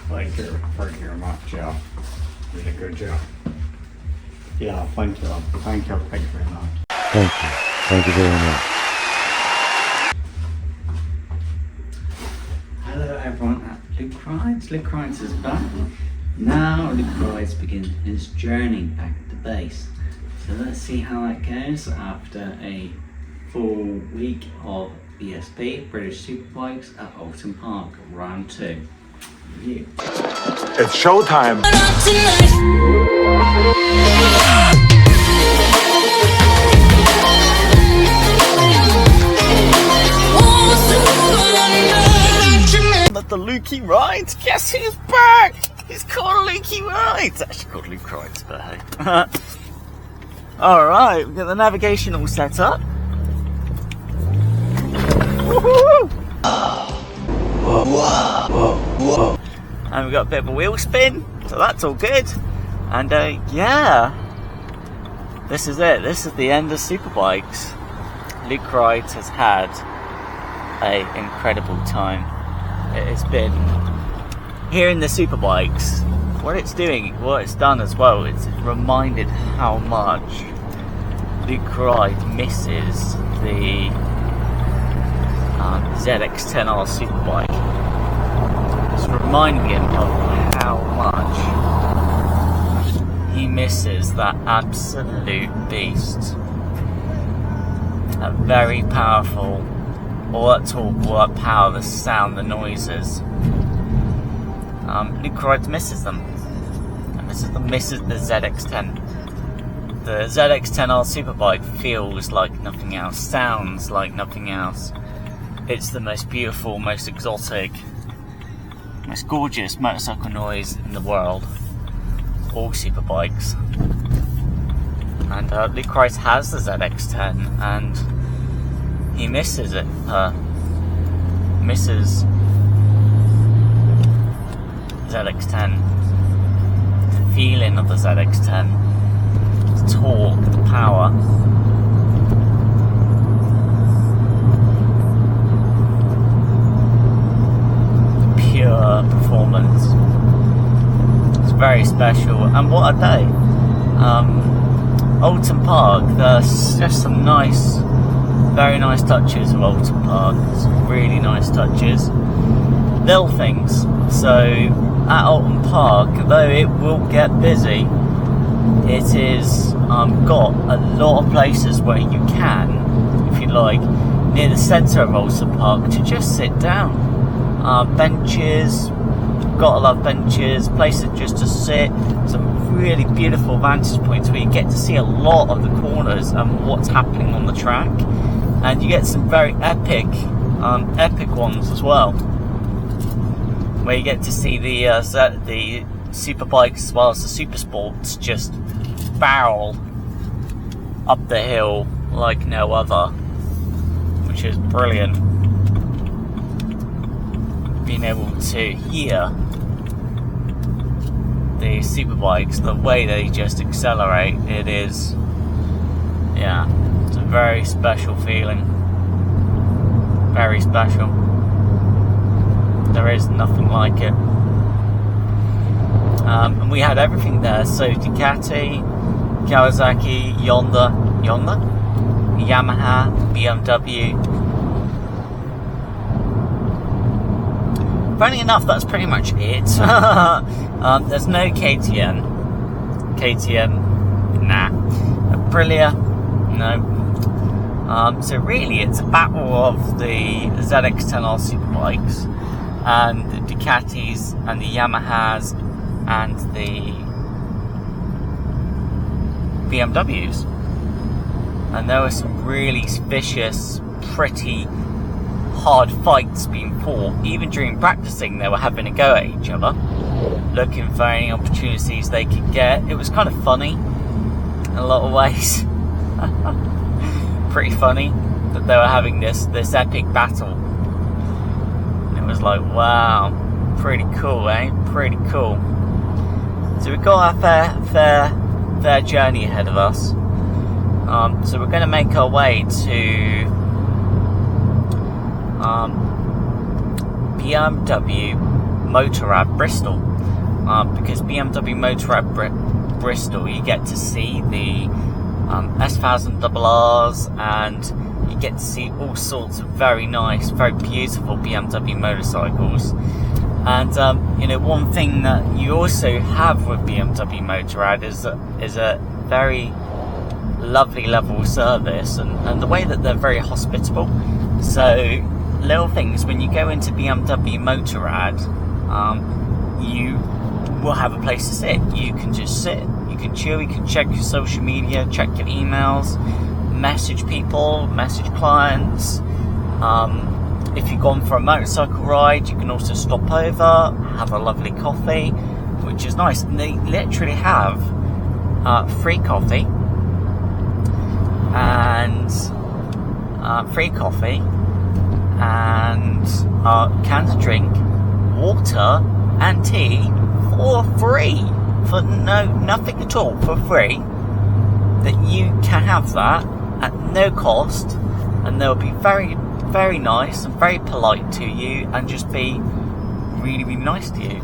Thank you very much, yeah. Really good job. Yeah, thank you very much. Thank you very much. Hello everyone at Luke Rides. Luke Rides is back. Now Luke Rides begins his journey back to base. So let's see how that goes after a full week of BSB, British SuperBikes at Oulton Park, round 2. Review. It's showtime. The Lukey Rides, guess who's back? It's called Lukey Rides. It's actually called Luke Rides, but hey. Alright, we've got the navigation all set up. Woohoo! Whoa. And we've got a bit of a wheel spin, so that's all good. And yeah, this is it. This is the end of Superbikes. Luke Rides has had an incredible time. It has been here in the Superbikes. What it's done as well, it's reminded how much Luke Rides misses the ZX10R Superbike. It's reminding him of how much he misses that absolute beast. A very powerful, all that torque, all that power, the sound, the noises. Luke Rides misses them. And misses the ZX10. The ZX10R Superbike feels like nothing else, sounds like nothing else. It's the most beautiful, most exotic, most gorgeous motorcycle noise in the world. All Superbikes. And Luke Rides has the ZX10 and he misses it. Misses ZX10. The feeling of the ZX10. The torque, the power. Pure performance. It's very special, and what a day. Oulton Park, there's just some very nice touches of Oulton Park. Some really nice touches, little things. So at Oulton Park, though it will get busy, it is got a lot of places where you can, if you like, near the centre of Oulton Park, to just sit down. Benches, gotta love benches, places just to sit, some really beautiful vantage points where you get to see a lot of the corners and what's happening on the track, and you get some very epic ones as well, where you get to see the Superbikes as well as the Supersports just barrel up the hill like no other, which is brilliant. Being able to hear the Superbikes, the way they just accelerate, it's a very special feeling. Very special. There is nothing like it. And we had everything there, so Ducati, Kawasaki, Yamaha, BMW. Funny enough, that's pretty much it. There's no KTM. Nah. Aprilia, no. So really, it's a battle of the ZX10R Superbikes and the Ducatis and the Yamahas and the BMWs. And there were some really vicious, pretty hard fights being fought. Even during practicing, they were having a go at each other, looking for any opportunities they could get. It was kind of funny in a lot of ways. Pretty funny that they were having this epic battle. And it was like, wow, pretty cool, eh? Pretty cool. So we've got our fair journey ahead of us. So we're going to make our way to BMW Motorrad Bristol, because BMW Motorrad Bristol, you get to see the S1000RRs, and you get to see all sorts of very nice, very beautiful BMW motorcycles. And one thing that you also have with BMW Motorrad is a very lovely level of service, and the way that they're very hospitable. So little things, when you go into BMW Motorrad, you will have a place to sit. You can just sit, you can chill, you can check your social media, check your emails, message people, message clients. If you've gone for a motorcycle ride, you can also stop over, have a lovely coffee, which is nice. And they literally have free coffee and cans of drink, water and tea for free, for nothing at all, for free. That you can have that at no cost, and they'll be very, very nice and very polite to you, and just be really, really nice to you.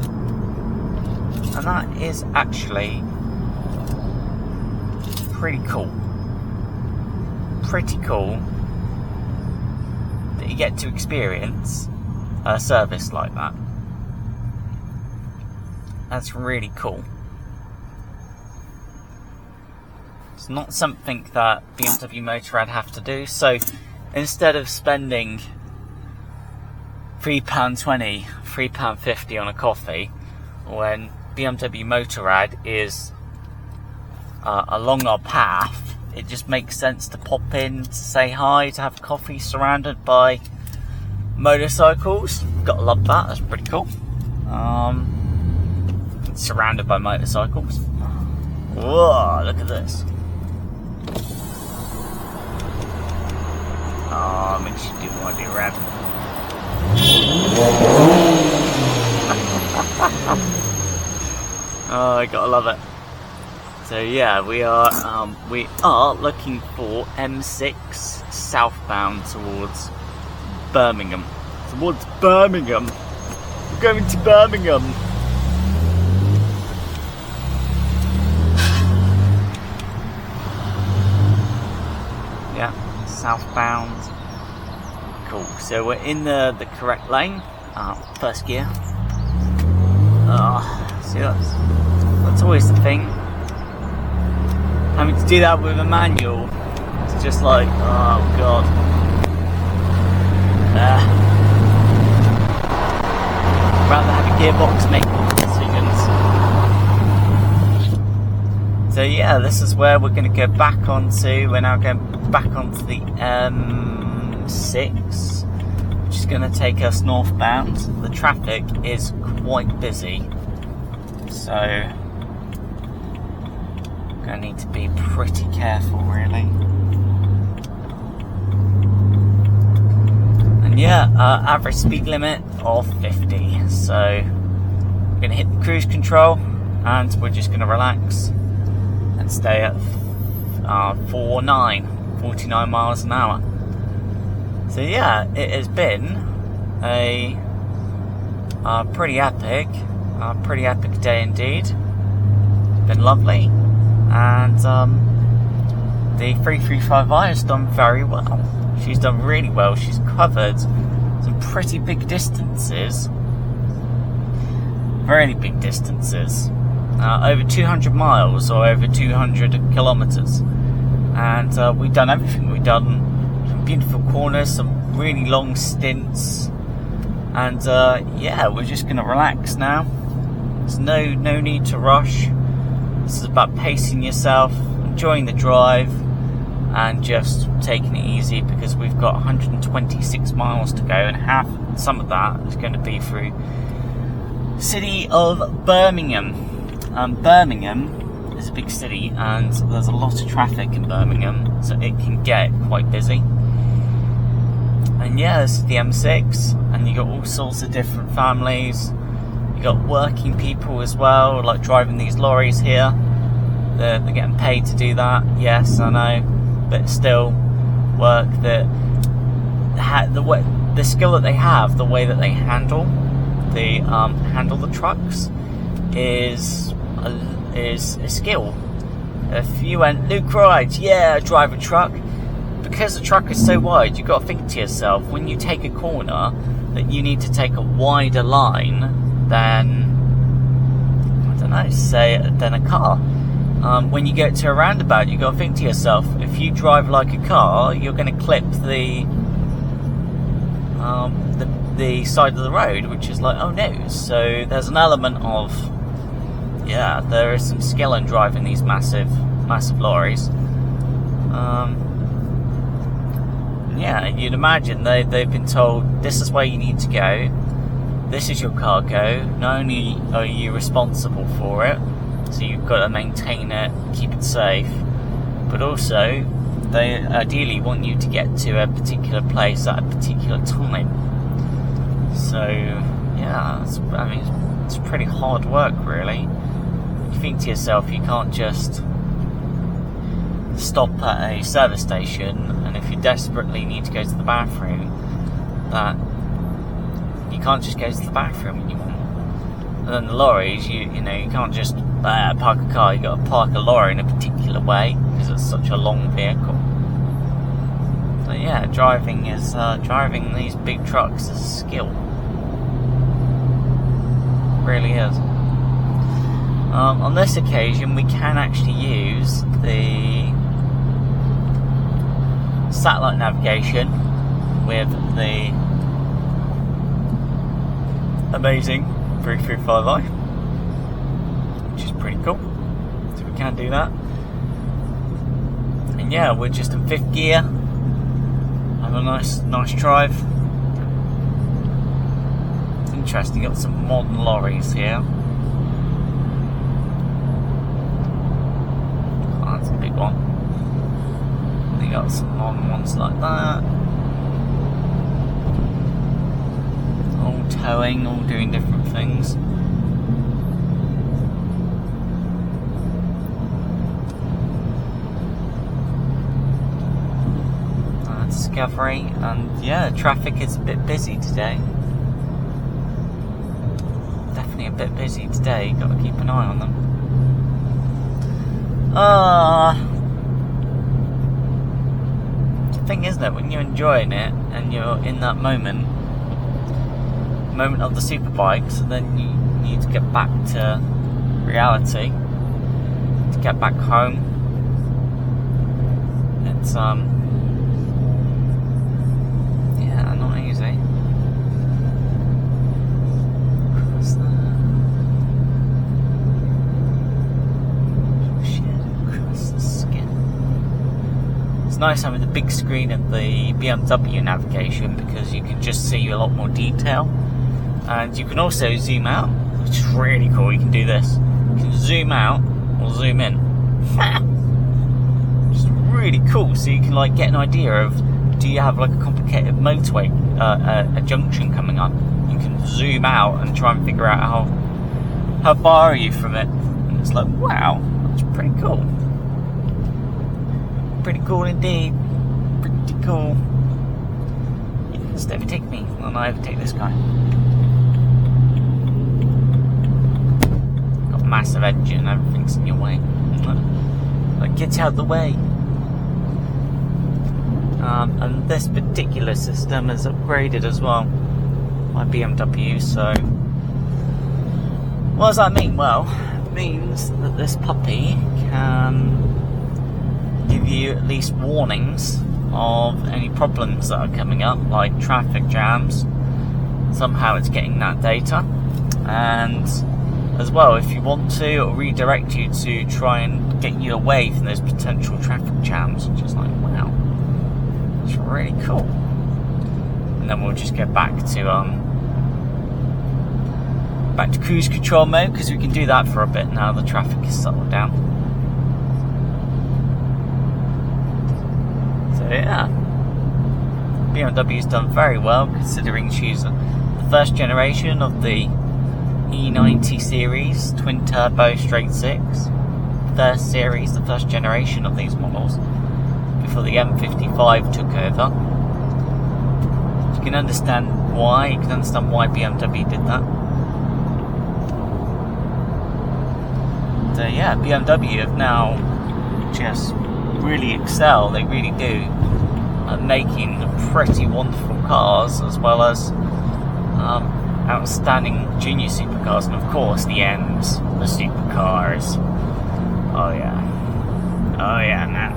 And that is actually pretty cool. Pretty cool that you get to experience a service like that. That's really cool. It's not something that BMW Motorrad have to do, so instead of spending £3.20, £3.50 on a coffee, when BMW Motorrad is along our path, it just makes sense to pop in, to say hi, to have coffee surrounded by motorcycles. Gotta love that, that's pretty cool. Surrounded by motorcycles. Whoa, look at this. Oh, makes you do want to be rad. Oh, I gotta love it. So yeah, we are looking for M6 southbound towards Birmingham. Towards Birmingham. We're going to Birmingham. Yeah, southbound. Cool. So we're in the correct lane. First gear. See, that's always the thing. Having to do that with a manual, it's just like, oh god. Rather have a gearbox make decisions. So yeah, this is where we're going to go back onto. We're now going back onto the M6, which is going to take us northbound. The traffic is quite busy, so I need to be pretty careful, really. And yeah, average speed limit of 50. So we're going to hit the cruise control, and we're just going to relax and stay at 49 miles an hour. So yeah, it has been a pretty epic day indeed. It's been lovely. And the 335i has done very well. She's done really well. She's covered some pretty big distances. Very big distances. Over 200 miles or over 200 kilometers. And we've done everything. We've done some beautiful corners, some really long stints. And yeah, we're just going to relax now. There's no need to rush. This is about pacing yourself, enjoying the drive, and just taking it easy, because we've got 126 miles to go, and some of that is going to be through the city of Birmingham. Birmingham is a big city, and there's a lot of traffic in Birmingham, so it can get quite busy. And yeah, this is the M6, and you got all sorts of different families. You got working people as well, like driving these lorries here. They're getting paid to do that. Yes, I know, but still, work that the skill that they have, the way that they handle they handle the trucks is a skill. If you went, Luke rides, yeah, drive a truck. Because the truck is so wide, you've got to think to yourself, when you take a corner, that you need to take a wider line than, I don't know, say, than a car. When you get to a roundabout, you've got to think to yourself, if you drive like a car, you're going to clip the side of the road, which is like, oh no. So there's an element of, yeah, there is some skill in driving these massive lorries. Yeah, you'd imagine they've been told, this is where you need to go, this is your cargo, not only are you responsible for it, so you've got to maintain it, keep it safe, but also they ideally want you to get to a particular place at a particular time. So yeah, it's pretty hard work, really. You think to yourself, you can't just stop at a service station, and if you desperately need to go to the bathroom, that you can't just go to the bathroom when you want. And then the lorries, you can't just park a car. You got to park a lorry in a particular way because it's such a long vehicle. So yeah, driving these big trucks is a skill. It really is. On this occasion, we can actually use the satellite navigation with the amazing 335i, which is pretty cool. So we can do that. And yeah, we're just in 5th gear. Have a nice drive. It's interesting, got some modern lorries here. Oh, that's a big one. They got some modern ones like that. All towing, all doing different things. Discovery, and yeah, traffic is a bit busy today. Definitely a bit busy today. Got to keep an eye on them. It's the thing, isn't it? When you're enjoying it and you're in that moment of the superbikes, then you need to get back to reality, to get back home. It's not easy. What's that? Across the skin. It's nice having the big screen of the BMW navigation because you can just see a lot more detail, and you can also zoom out, which is really cool. You can do this. You can zoom out or zoom in. Which is really cool. So you can like get an idea of, do you have like a complicated motorway, a junction coming up? You can zoom out and try and figure out how far are you from it. And it's like, wow, that's pretty cool. Pretty cool indeed. Pretty cool. Just overtake me, and I overtake this guy. Got a massive engine, everything's in your way. Like, get out of the way. And this particular system is upgraded as well by BMW. So what does that mean? Well, it means that this puppy can give you at least warnings of any problems that are coming up, like traffic jams. Somehow it's getting that data, and as well, if you want to, it'll redirect you to try and get you away from those potential traffic jams, which is like, wow, it's really cool. And then we'll just get back to cruise control mode, because we can do that for a bit now the traffic is settled down. So yeah, BMW's done very well, considering she's the first generation of the E90 series, twin turbo straight six. First series, the first generation of these models, before the M55 took over. You can understand why. You can understand why BMW did that. So yeah, BMW have now just really excel. They really do at making pretty wonderful cars, as well as outstanding junior supercars, and of course the M's, the supercars. Oh yeah, man.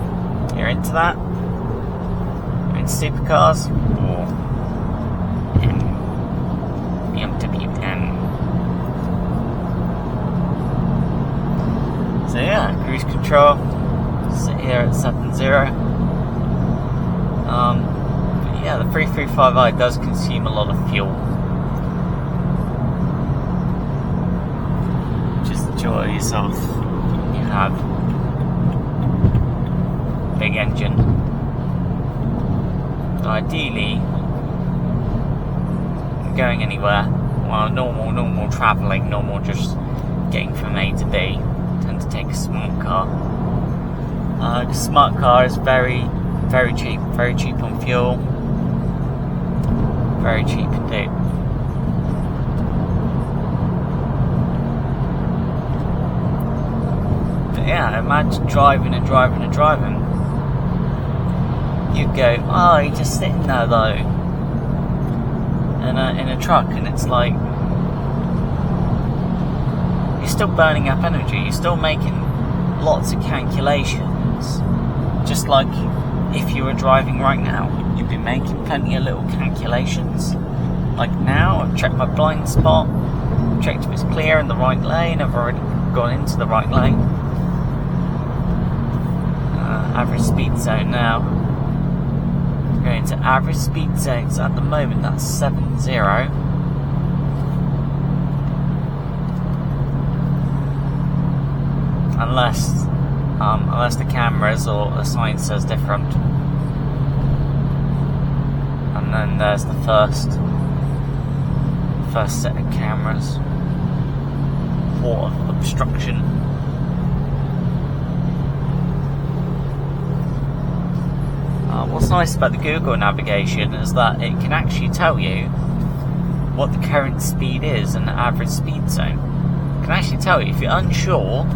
You're into that? You're into supercars? Or BMW M. So yeah, cruise control. Sit here at 7.0. But yeah, the 335i does consume a lot of fuel, which is the joys of you have big engine. So ideally, going anywhere, well, normal travelling, normal just getting from A to B, tend to take a smart car. Smart car is very cheap on fuel, very cheap indeed. But yeah, imagine driving. You'd go, oh, you're just sitting there though, in a truck, and it's like you're still burning up energy, you're still making lots of calculations, just like if you were driving right now. You'd be making plenty of little calculations. Like now, I've checked my blind spot, checked if it's clear in the right lane, I've already gone into the right lane. Average speed zone now. Going to average speed zones at the moment, that's 7.0. Unless the cameras or the sign says different. And then there's the first set of cameras. Port of obstruction. What's nice about the Google navigation is that it can actually tell you what the current speed is and the average speed zone. It can actually tell you if you're unsure,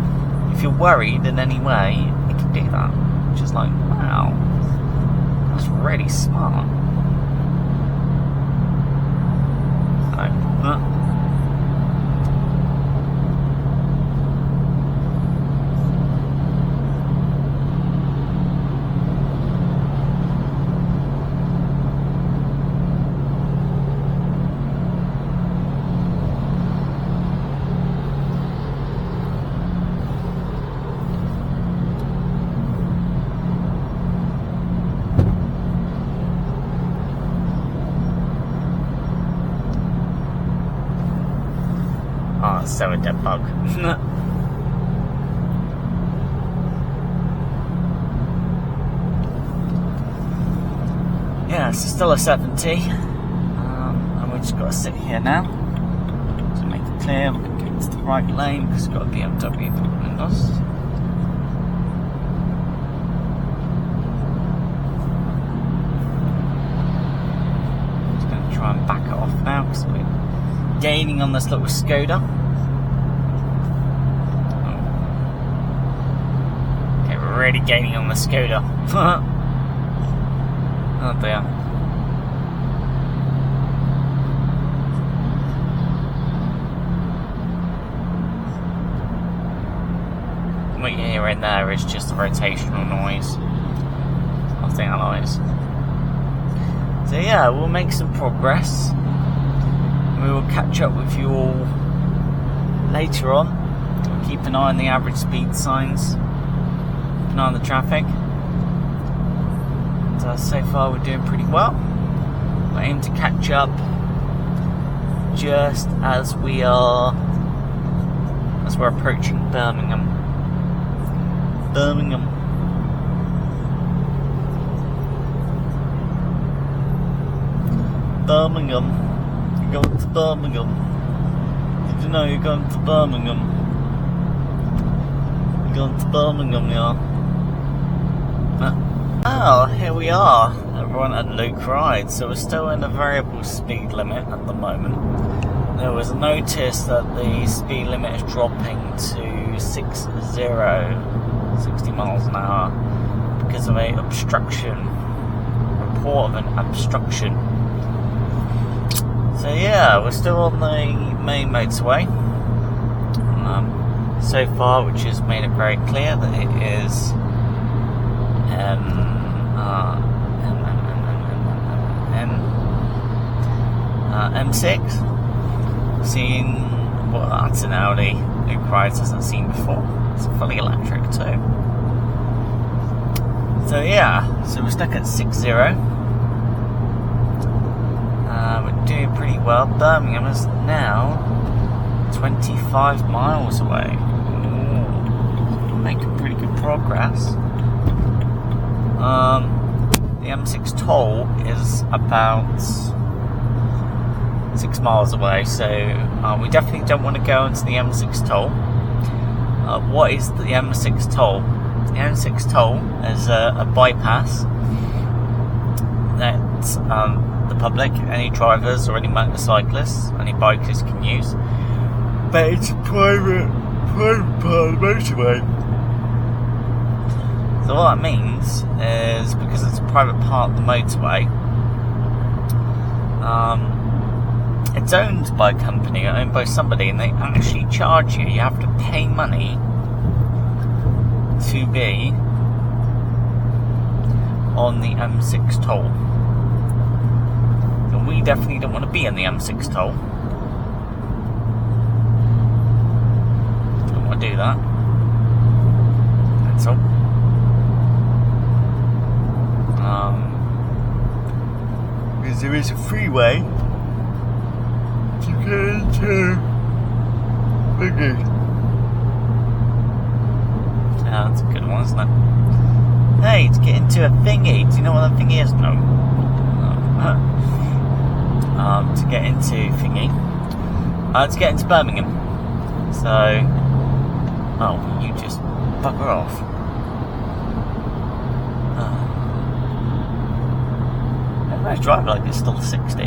if you're worried in any way, it can do that. Which is like, wow, that's really smart. Oh, it's so a dead bug. Yeah, it's still a 70. And we just got to sit here now to make it clear. We're going to get into the right lane because we've got a BMW behind us. Just going to try and back it off now because we're gaining on this little Skoda. Okay, we're really gaining on the Skoda. Oh dear. What you hear in there is just the rotational noise. Nothing otherwise. So yeah, we'll make some progress. We will catch up with you all later on. We'll keep an eye on the average speed signs, keep an eye on the traffic. And, so far we're doing pretty well. We aim to catch up just as we're approaching Birmingham. Birmingham. You're going to Birmingham. Did you know you're going to Birmingham? You're going to Birmingham, yeah. Oh, here we are, everyone at Luke Ride. So we're still in a variable speed limit at the moment. There was a notice that the speed limit is dropping to 60 miles an hour because of a report of an obstruction. So yeah, we're still on the main motorway so far, which has made it very clear that it is M6. Seeing, well, that's an Audi Luke Rides hasn't seen before. It's fully electric too. So yeah, so we're stuck at 60. We're doing pretty well. Birmingham is now 25 miles away. Ooh, making pretty good progress. The M6 toll is about 6 miles away, so we definitely don't want to go into the M6 toll. What is the M6 toll? The M6 toll is a bypass that the public, any drivers or any motorcyclists, any bikers can use. But it's a private part of the motorway. So what that means is, because it's a private part of the motorway, it's owned by a company, owned by somebody, and they actually charge you. You have to pay money to be on the M6 toll. And we definitely don't want to be on the M6 toll. Don't want to do that. That's all. Because there is a freeway to get into Birmingham. Yeah, that's a good one, isn't it? Hey, to get into a thingy. Do you know what that thingy is? No. To get into thingy. To get into Birmingham. So, oh, you just bugger off. I drive like it's still 60.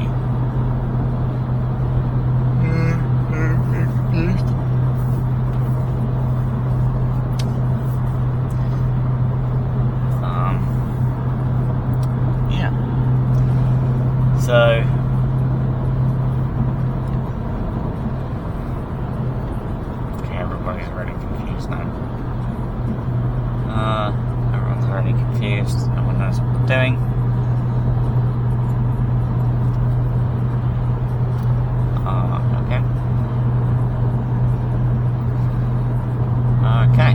Yeah. So okay, everybody's really confused now. Everyone's really confused. No one knows what they're doing. Okay.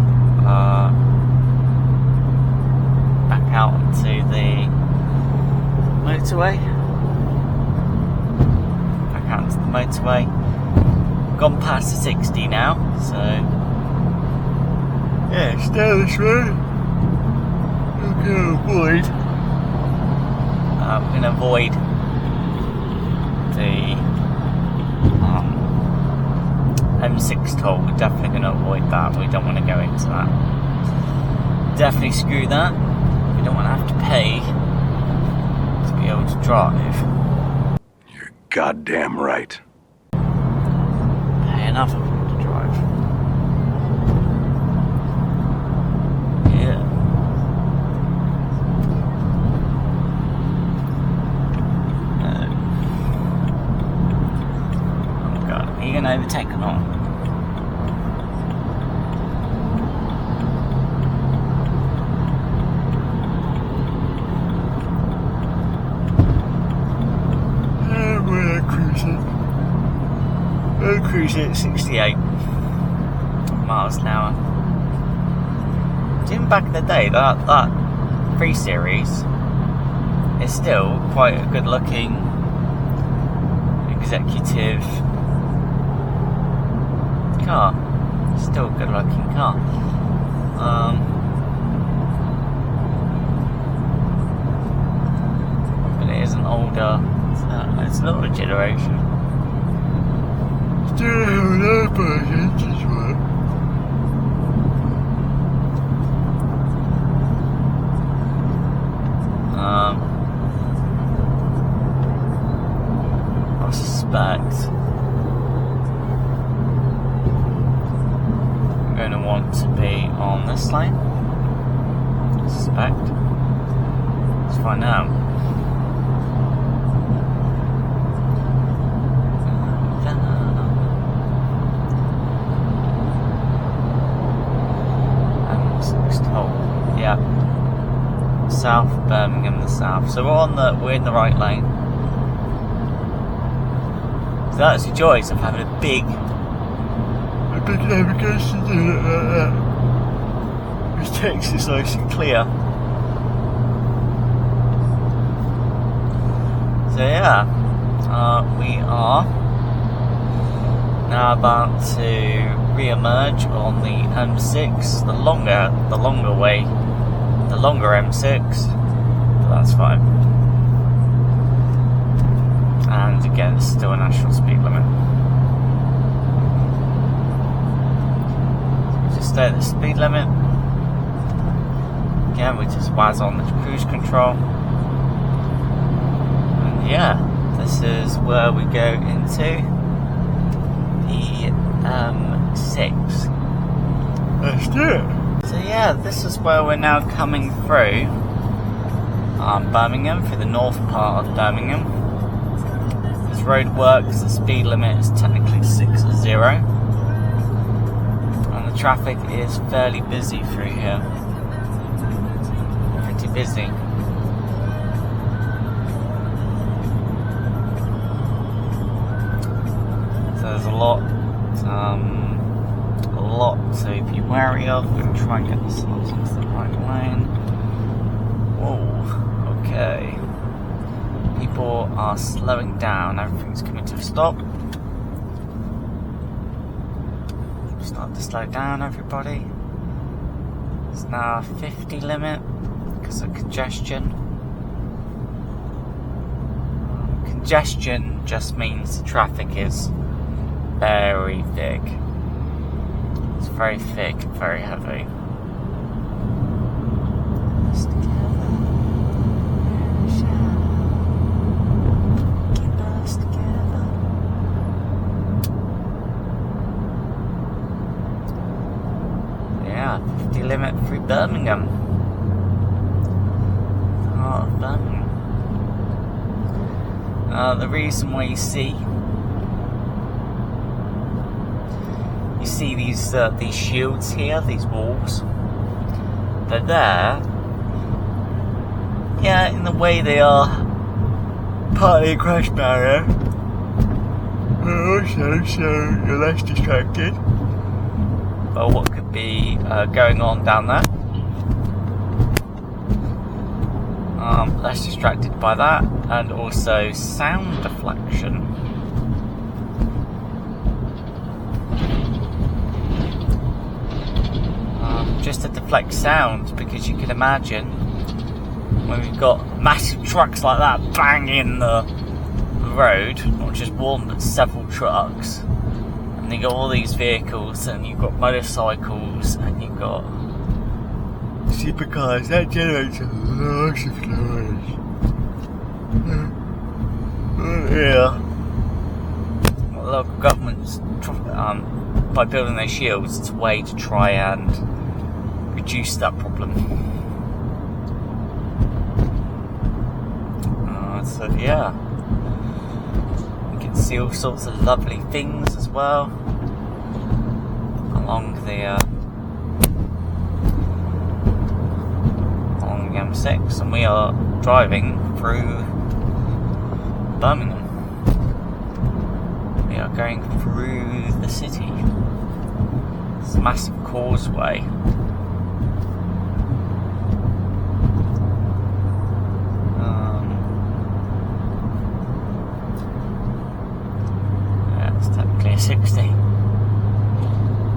Back out into the motorway. Back out into the motorway. Gone past the 60 now, so yeah, stay this way. We're gonna avoid the M6 toll. We're definitely going to avoid that. We don't want to go into that. Definitely screw that. We don't want to have to pay to be able to drive. You're goddamn right. Pay enough of them to drive. Yeah. Oh god, are you going to overtake or not? We're cruising at 68 miles an hour. Even back in the day, that 3 Series is still quite a good looking executive car. Still a good looking car. But it is an older, it's an older generation. Still have an airbag engine, right? on this lane? I suspect. Let's find out. Yeah. South Birmingham, the south. So we're in the right lane. So that's the joys of having a big navigation unit like that. Which takes us nice and clear. So yeah, we are now about to re-emerge on the M6, the longer way, the longer M6, but that's fine. And again, it's still a national speed limit. Just stay at the speed limit. Again, we just waz on the cruise control. And yeah, this is where we go into the M6. Let's do it. So yeah, this is where we're now coming through Birmingham, through the north part of Birmingham. This road works, the speed limit is technically 60, and the traffic is fairly busy through here. Pretty busy. So there's a lot to be wary of. We're going to try and get ourselves into the right lane. Whoa, okay. People are slowing down, everything's coming to a stop. Start to slow down, everybody. It's now a 50 limit because of congestion. Congestion just means the traffic is very thick. It's very thick, very heavy. Yeah, 50 limit through Birmingham. Heart of Birmingham. The reason why you see these shields here, these walls, they're there, yeah, in the way they are partly a crash barrier, but also so you're less distracted by what could be going on down there. Less distracted by that, and also sound deflection. Just to deflect sound, because you can imagine when we've got massive trucks like that banging the road, not just one but several trucks, and you've got all these vehicles, and you've got motorcycles, and you've got supercars, that generates a lot of noise. Yeah. The local government's by building their shields, it's a way to try and reduce that problem. So yeah, you can see all sorts of lovely things as well along the M6, and we are driving through Birmingham. We are going through the city. It's a massive causeway. Yeah, it's technically a 60.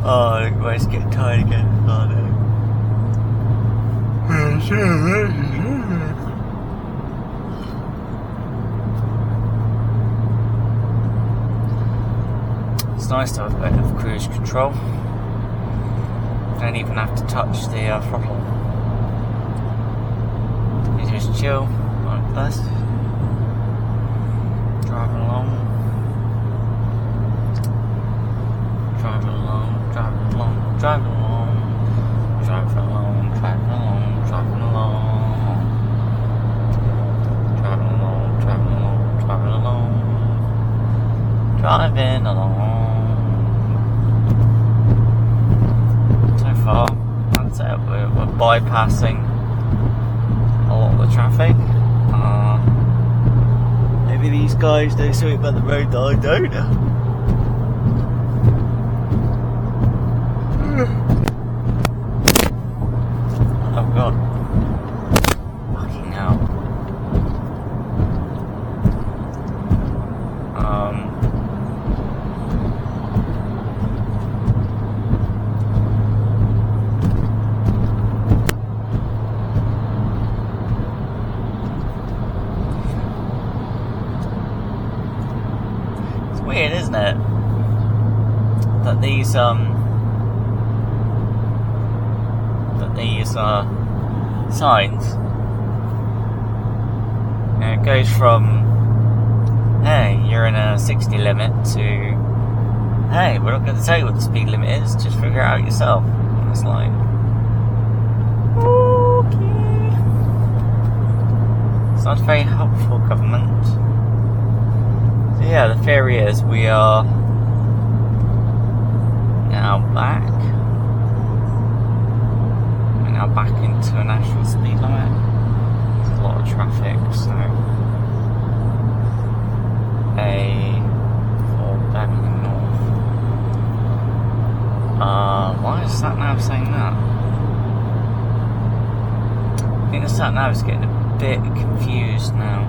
Oh, look, it's getting tired again. Oh no. It's nice to have a bit of cruise control. Don't even have to touch the throttle. You just chill like this. Driving along. Driving along, driving along, driving along. driving along. So far, that's it. We're bypassing a lot of the traffic. Maybe these guys know something about the road that I don't. Oh god. Fucking hell. It's weird, isn't it? That these signs, it goes from, hey, you're in a 60 limit, to, hey, we're not going to tell you what the speed limit is, just figure it out yourself. And it's like, okay. It's not very helpful, government. So yeah, the theory is we are now back into a national speed limit. There's a lot of traffic, so for Birmingham North. Why is sat nav saying that? I think the sat nav is getting a bit confused now.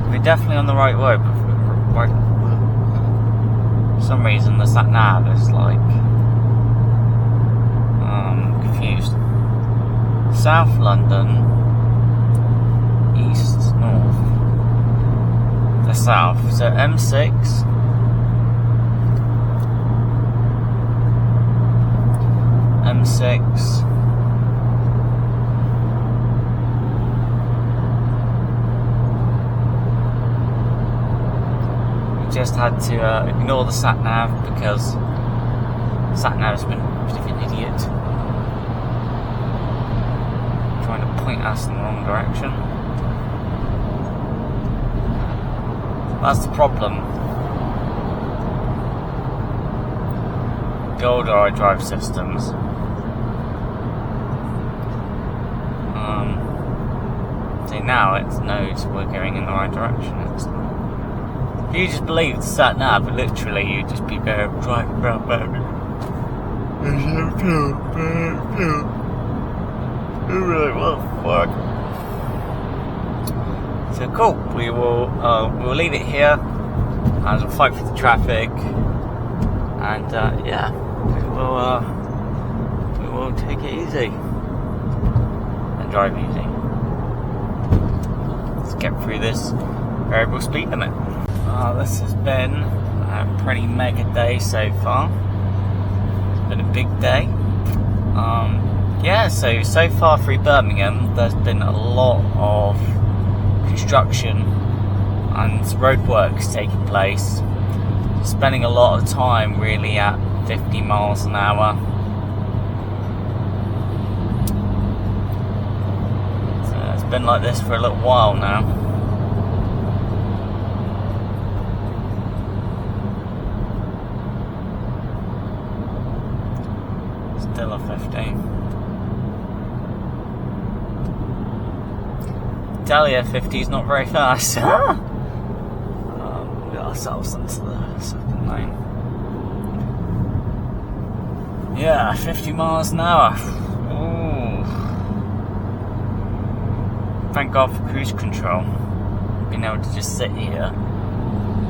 We're definitely on the right way, but for some reason the sat nav is like confused. South London, east, north, the south. So M6, M6, we just had to ignore the sat nav because sat nav's been a bit of an idiot, trying to point us in the wrong direction. That's the problem. The older I drive systems, see now it knows we're going in the right direction. If you just believe the sat nav, literally you'd just be driving around Birmingham. What the fuck? So cool. We'll leave it here as we'll fight for the traffic, and yeah, we will take it easy and drive easy. Let's get through this variable speed limit. This has been a pretty mega day so far. It's been a big day. Yeah, so far through Birmingham, there's been a lot of construction and roadworks taking place. Spending a lot of time really at 50 miles an hour. So it's been like this for a little while now. Still a 15. Italia 50 is not very fast. We got ourselves into the second lane. Yeah, 50 miles an hour. Ooh. Thank God for cruise control. Being able to just sit here,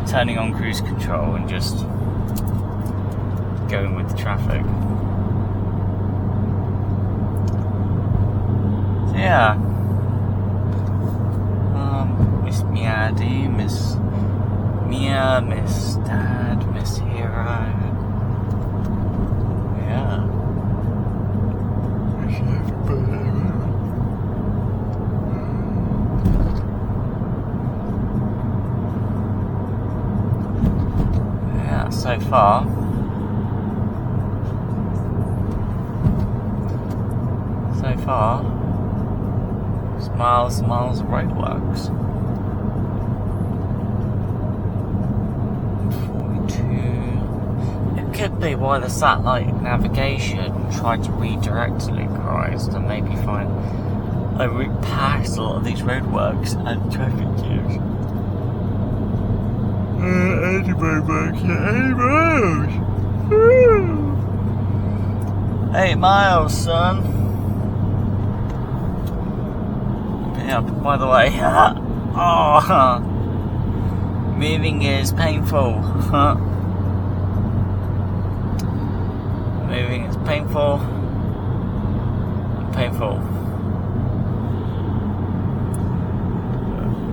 turning on cruise control and just going with the traffic. So yeah. Miss Meeyaradee, Miss Mia, Miss Dad, Miss Hero. Yeah. Yeah, so far. It's miles and miles of roadworks. could be why the satellite navigation tried to redirect Luke Christ and maybe find a route past a lot of these roadworks and traffic jams. 8 miles, son. Yeah, by the way, oh, moving is painful. Moving is painful.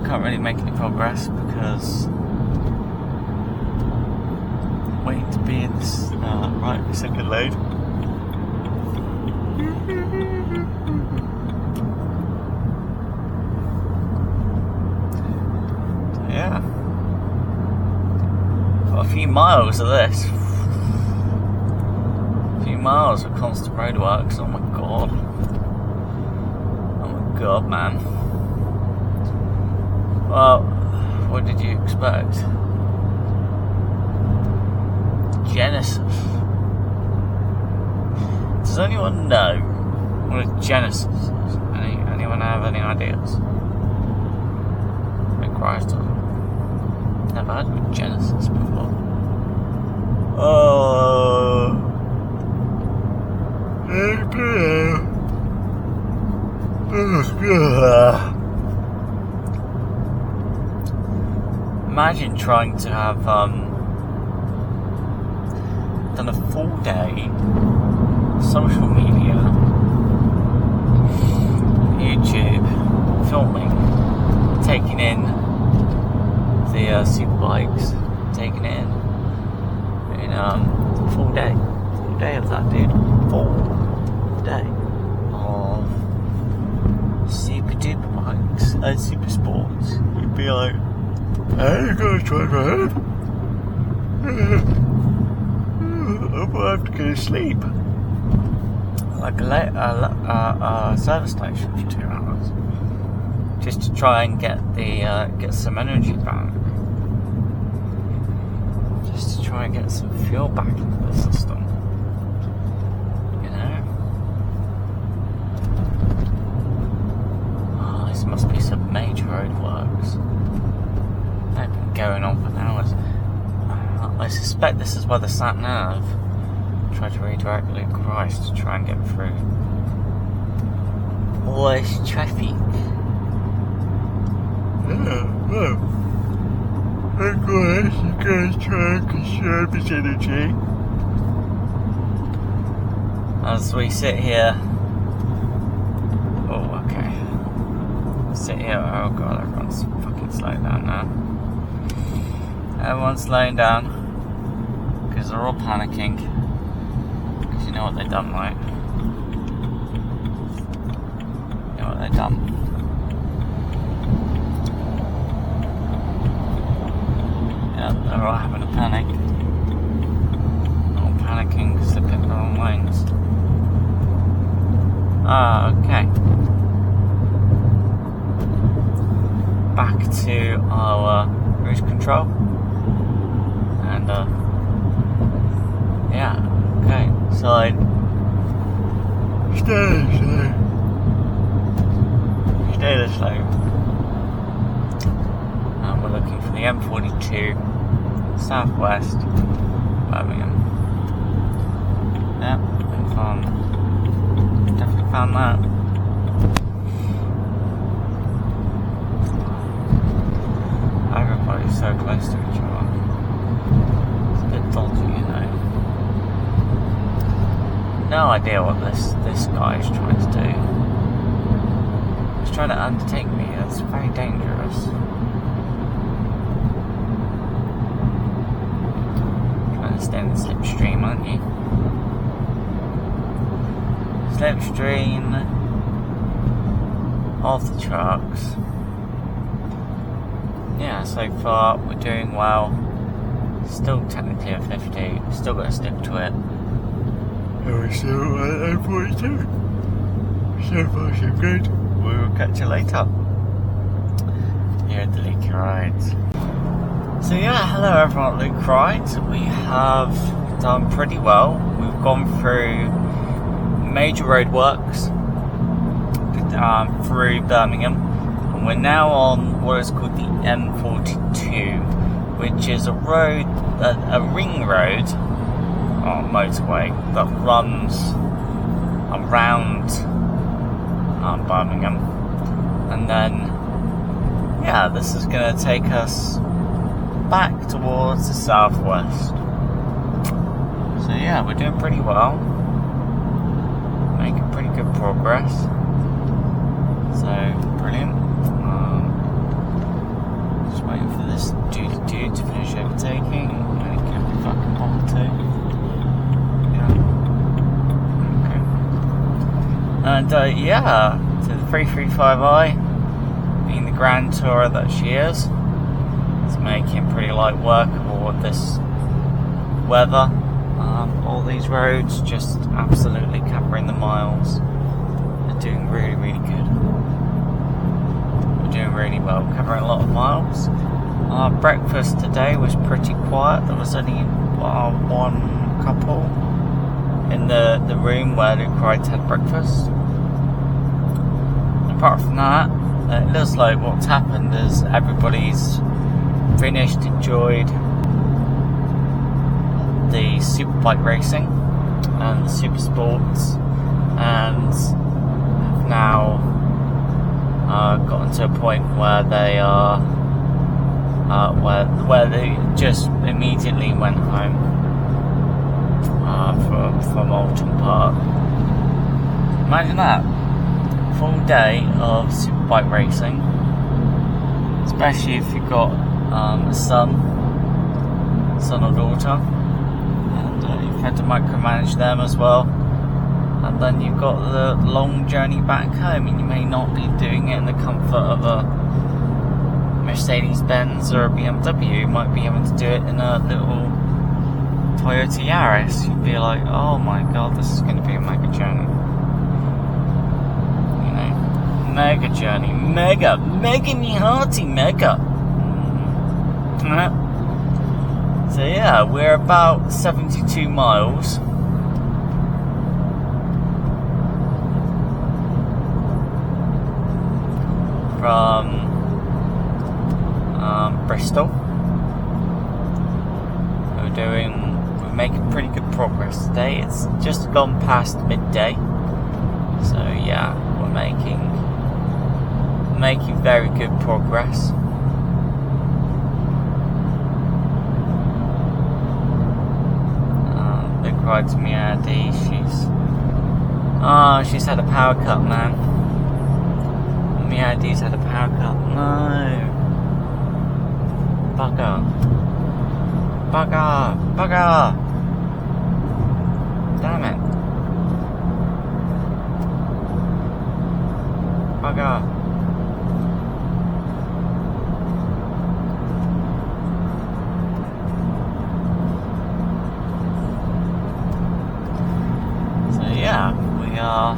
Can't really make any progress because I'm waiting to be in this right second load. So yeah, got a few miles of this. A few miles of constant roadworks. Oh my god. Oh my god, man. Well, what did you expect? Genesis. Does anyone know what a Genesis is? Anyone have any ideas? Big Christ doesn't. Never heard of a Genesis before. Oh. Imagine trying to have done a full day social media, YouTube, filming, taking in the superbikes, taking in full day of that, dude, full day of super duper bikes and super sports. You'd be like, hey, you guys try that? I'm gonna have to go to sleep. Like a service station for 2 hours, just to try and get some energy back, just to try and get some fuel back into the system. You know, oh, this must be some major roadworks. They've been going on for hours. I suspect this is where the sat nav tried to redirect Luke Christ to try and get through all this traffic. Of course, you guys try and conserve his energy. As we sit here. Oh, okay. Sit here. Oh god, everyone's fucking slowing down now. Everyone's slowing down because they're all panicking. Because you know what they've done, right? You know what they've done. Yeah, they're all having a panic. They're all panicking because they picked the wrong lanes. Ah, okay. Back to our cruise control. And yeah, okay, so stay this slow. And we're looking for the M42 Southwest Birmingham. Yeah, definitely found that. Everybody's so close to each other. It's a bit dodgy, you know. No idea what this guy is trying to do. He's trying to undertake me. That's very dangerous. Trying to stay in the slipstream, aren't you? Slipstream of the trucks. Yeah, so far we're doing well. Still technically a 50. Still got to stick to it. And we're still at 42. So far so good. We will catch you later. Here at the Luke Rides. So yeah, hello everyone at Luke Rides. We have done pretty well. We've gone through major roadworks through Birmingham, and we're now on what is called the M42, which is a road, a ring road, or motorway, that runs around Birmingham. And then, yeah, this is going to take us back towards the southwest. So yeah, we're doing pretty well, making pretty good progress. So brilliant. Just waiting for this dude to finish overtaking. I'm gonna get the fucking overtake. Yeah. Okay. And yeah, to the 335i, being the grand tourer that she is, it's making pretty light workable with this weather. All these roads just absolutely covering the miles. They're doing really, really good. We're doing really well, covering a lot of miles. Our breakfast today was pretty quiet. There was only one couple in the room where Luke Wright had breakfast. Apart from that, it looks like what's happened is everybody's finished, enjoyed the superbike racing and the Supersports, and have now gotten to a point where they are where they just immediately went home from Oulton Park. Imagine that, full day of superbike racing, especially if you've got a son or daughter, and you've had to micromanage them as well. And then you've got the long journey back home, and you may not be doing it in the comfort of a Mercedes-Benz or a BMW. You might be having to do it in a little Toyota Yaris. You'd be like, oh my god, this is going to be a mega journey. You know, mega journey, mega me hearty, mega. So yeah, we're about 72 miles. From Bristol. We're making pretty good progress today. It's just gone past midday, so yeah, we're making very good progress. Big ride to Meeyaradee. She's had a power cut, man. Meeyaradee's had a power cut. No. Bugger. Damn it. Bugger. So yeah, we are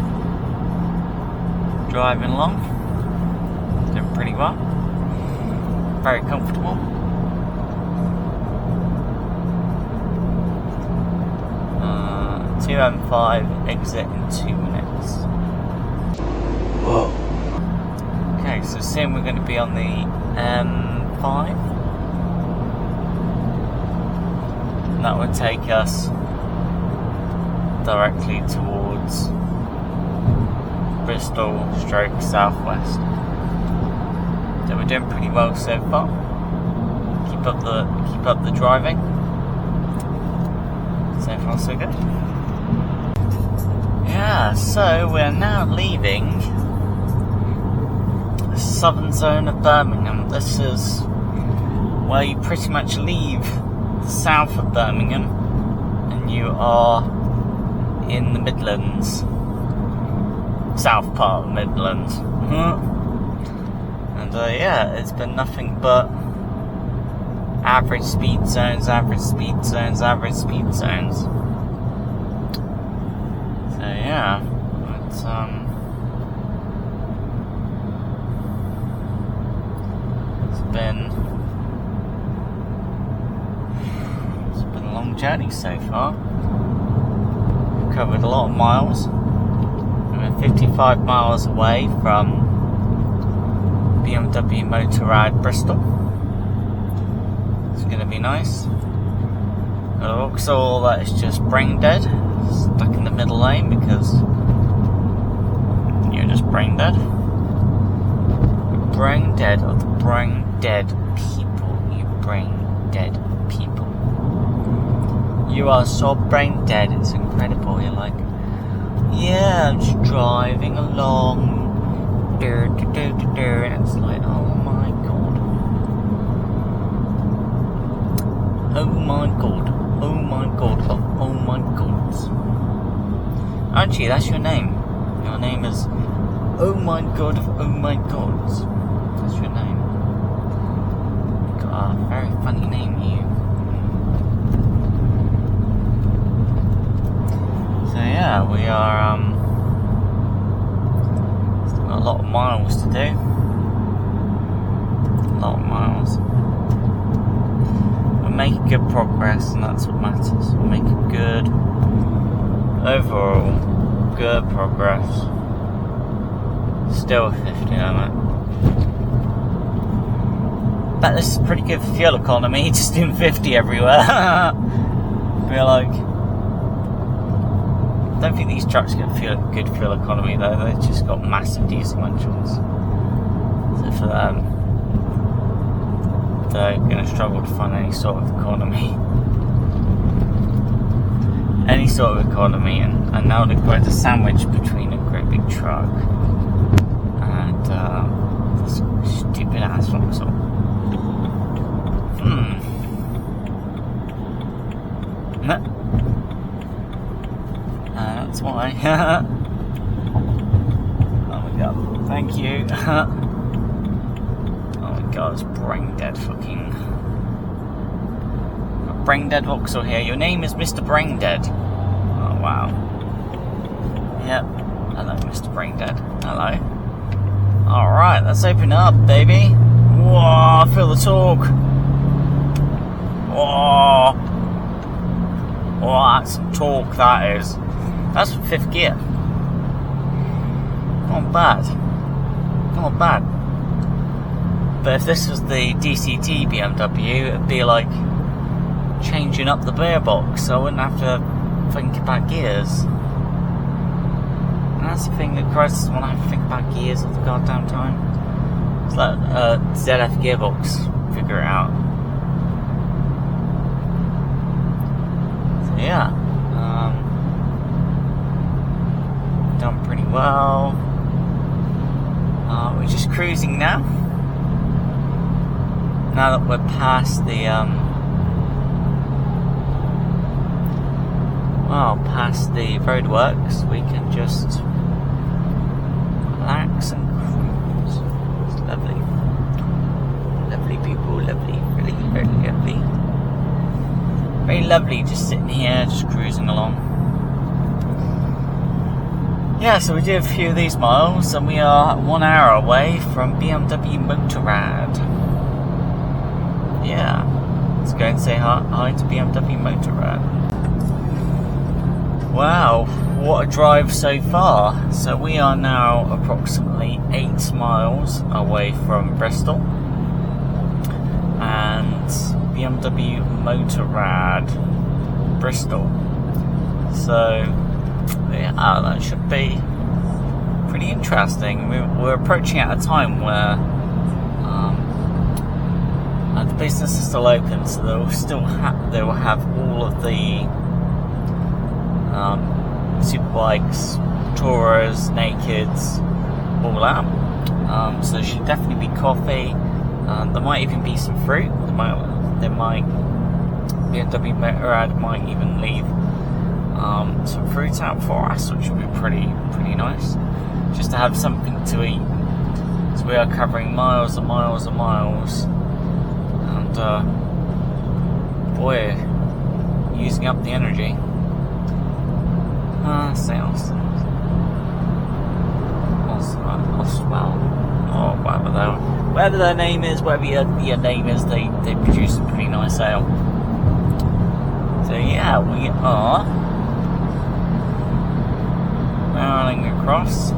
driving along. Doing pretty well. Very comfortable. 2M5 exit in 2 minutes. Whoa. Okay, so soon we're going to be on the M5. And that would take us directly towards Bristol / southwest. So we're doing pretty well so far. Keep up the driving. So far so good. Yeah, so we're now leaving the southern zone of Birmingham. This is where you pretty much leave the south of Birmingham and you are in the Midlands. South part of Midlands. And yeah, it's been nothing but average speed zones. So yeah, it's been a long long journey so far. We've covered a lot of miles. We're 55 miles away from BMW Motorrad Bristol. It's going to be nice. Got a Vauxhall that is just brain dead, stuck in the middle lane because you're just brain dead. Brain dead of the brain dead people. You brain dead people. You are so brain dead, it's incredible. You're like, yeah, I'm just driving along. And it's like, oh my god. Oh my god. Oh my god. Oh my gods. Actually, that's your name. Your name is Oh my god of oh my gods. That's your name. You've got a very funny name, you. So yeah, we are still got a lot of miles to do. A lot of miles. We're making good progress, and that's what matters. We're making good, overall, good progress. Still 50 on it. Bet this is pretty good fuel economy, just doing 50 everywhere. Feel like, I don't think these trucks get good fuel economy though. They've just got massive diesel engines. So for them, they're going to struggle to find any sort of economy. Any sort of economy, and now they're quite a sandwich between a great big truck and this stupid ass Vauxhall. That's why. Oh my god, thank you. Oh my god, it's brain dead fucking. Brain dead Vauxhall here. Your name is Mr. Brain Dead. Oh wow. Yep. Hello, Mr. Brain Dead. Hello. Alright, let's open up, baby. Whoa, feel the torque. Whoa. Whoa, that's some torque, that is. That's for 5th gear. Not bad. Not bad. But if this was the DCT BMW, it'd be like changing up the gear box, so I wouldn't have to think about gears. And that's the thing that causes when I have to think about gears all the goddamn time. It's like ZF gearbox, figure it out. So yeah, done pretty well. We're just cruising now. Now that we're past the past the roadworks, we can just relax and cruise. It's lovely. Lovely people, lovely, really, very lovely. Very lovely just sitting here, just cruising along. Yeah, so we did a few of these miles, and we are 1 hour away from BMW Motorrad. Yeah, let's go and say hi to BMW Motorrad. Wow, what a drive so far. So we are now approximately 8 miles away from Bristol. And BMW Motorrad Bristol. So yeah, that should be pretty interesting. We're approaching at a time where the business is still open, so they will have all of the superbikes, tourers, nakeds, all out. So there should definitely be coffee. There might even be some fruit. BMW Meeyaradee might even leave some fruit out for us, which would be pretty nice. Just to have something to eat. So we are covering miles and miles and miles, and boy, using up the energy. Sales. Well, or whatever their name is, whatever your name is, they produce a pretty nice ale. So yeah, we are barreling across.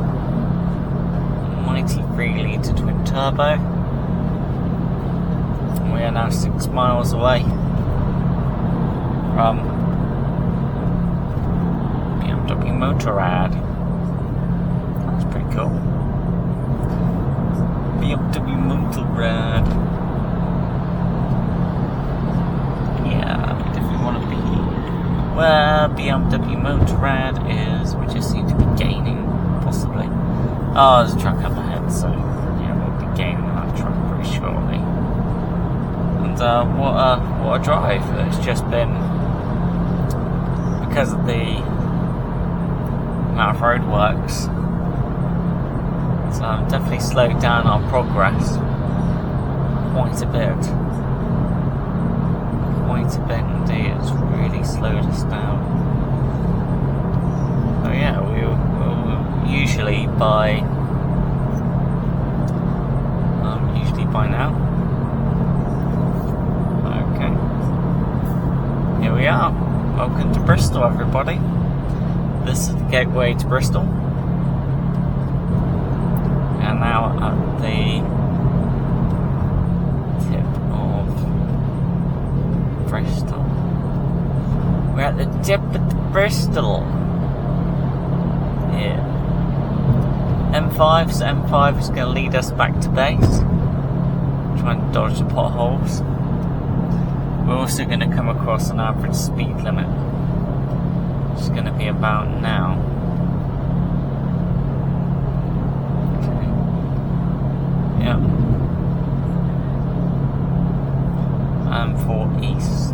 Mighty 3-litre twin turbo. We are now 6 miles away from BMW Motorrad. That's pretty cool. BMW Motorrad. Yeah, we definitely want to be where BMW Motorrad is. We just seem to be gaining, possibly. Oh, there's a truck up ahead, so yeah, we'll be gaining that truck pretty shortly. And what a drive! It's just been, because of the amount of roadworks, so I've definitely slowed down our progress quite a bit. Quite a bit indeed. It's really slowed us down. So yeah, we'll usually by now. Okay. Here we are. Welcome to Bristol, everybody. This is the gateway to Bristol. And now at the tip of Bristol. We're at the tip of Bristol. Yeah. M5, so M5 is going to lead us back to base. Try and dodge the potholes. We're also going to come across an average speed limit, which is going to be about now. Okay. Yep. And for east.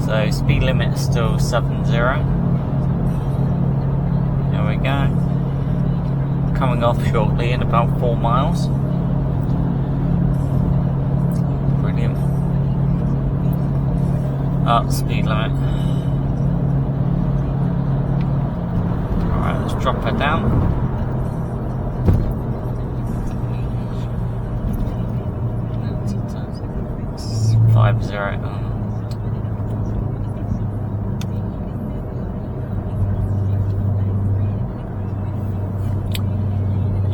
So speed limit is still 70. There we go. Coming off shortly in about 4 miles. Brilliant. Up speed limit. Alright, let's drop her down. It's 50.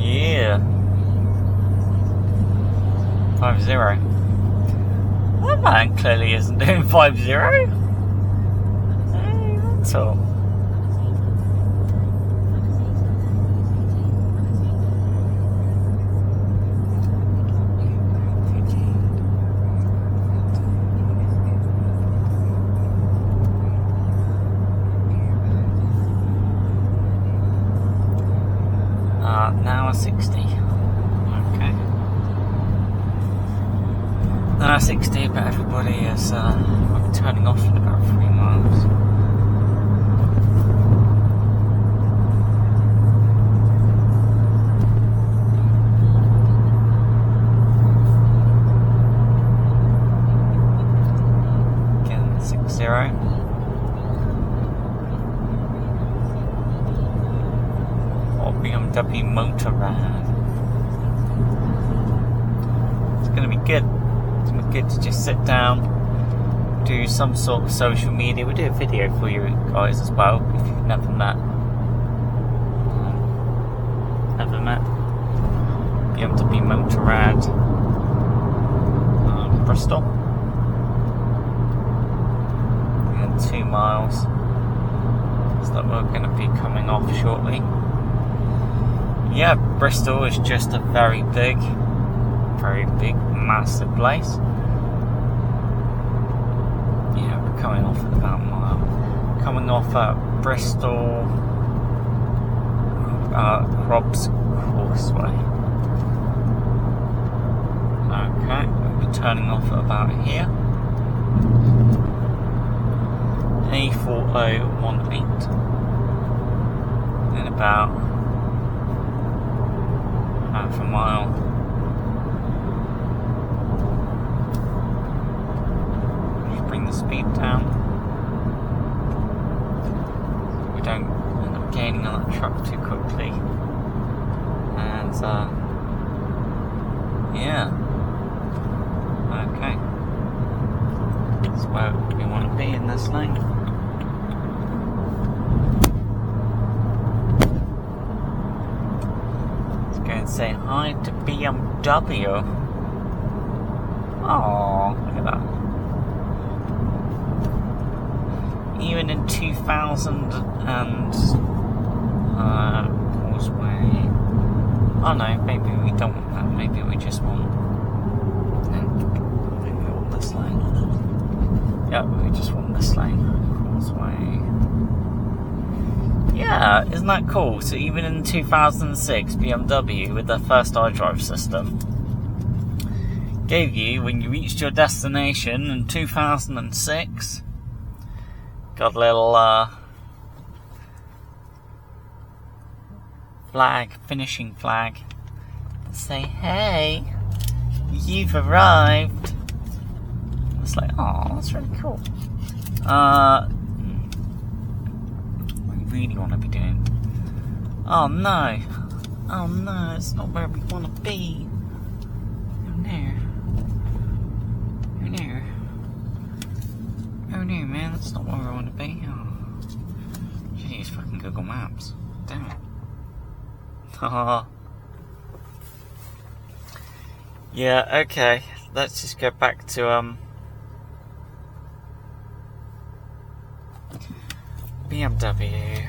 Yeah. 50. That man clearly isn't doing 50. Hey, that's all. Now 60. Okay. Now 60, but everybody is turning off in about 3 miles. Again, 60. BMW Motorrad. It's going to be good. It's going to be good to just sit down, do some sort of social media. We'll do a video for you guys as well if you've never met. BMW Motorrad Bristol. And 2 miles. So that we're going to be coming off shortly. Yeah, Bristol is just a very big, massive place. Yeah, we're coming off at about a mile. Coming off at Bristol, Rob's Causeway. Okay, we'll be turning off at about here. A4018. In about half a mile. Just bring the speed down. We don't end up gaining on that truck too quickly. yeah. Okay. That's where we want to be in this lane. Let's go and say hi to BMW. Oh, look at that. Even in 2000 and Causeway. Oh no, maybe we don't want that. Maybe we just want. Maybe we want this lane. Yeah, we just want this lane. Causeway. Yeah, isn't that cool? So even in 2006, BMW with their first iDrive system gave you, when you reached your destination in 2006, got a little flag, finishing flag, and say, hey, you've arrived. It's like, oh, that's really cool. What we really want to be doing. Oh no, it's not where we want to be. Oh no. Oh no, man, that's not where I want to be. Oh. Should use fucking Google Maps. Damn it. Haha. Yeah, okay. Let's just go back to BMW.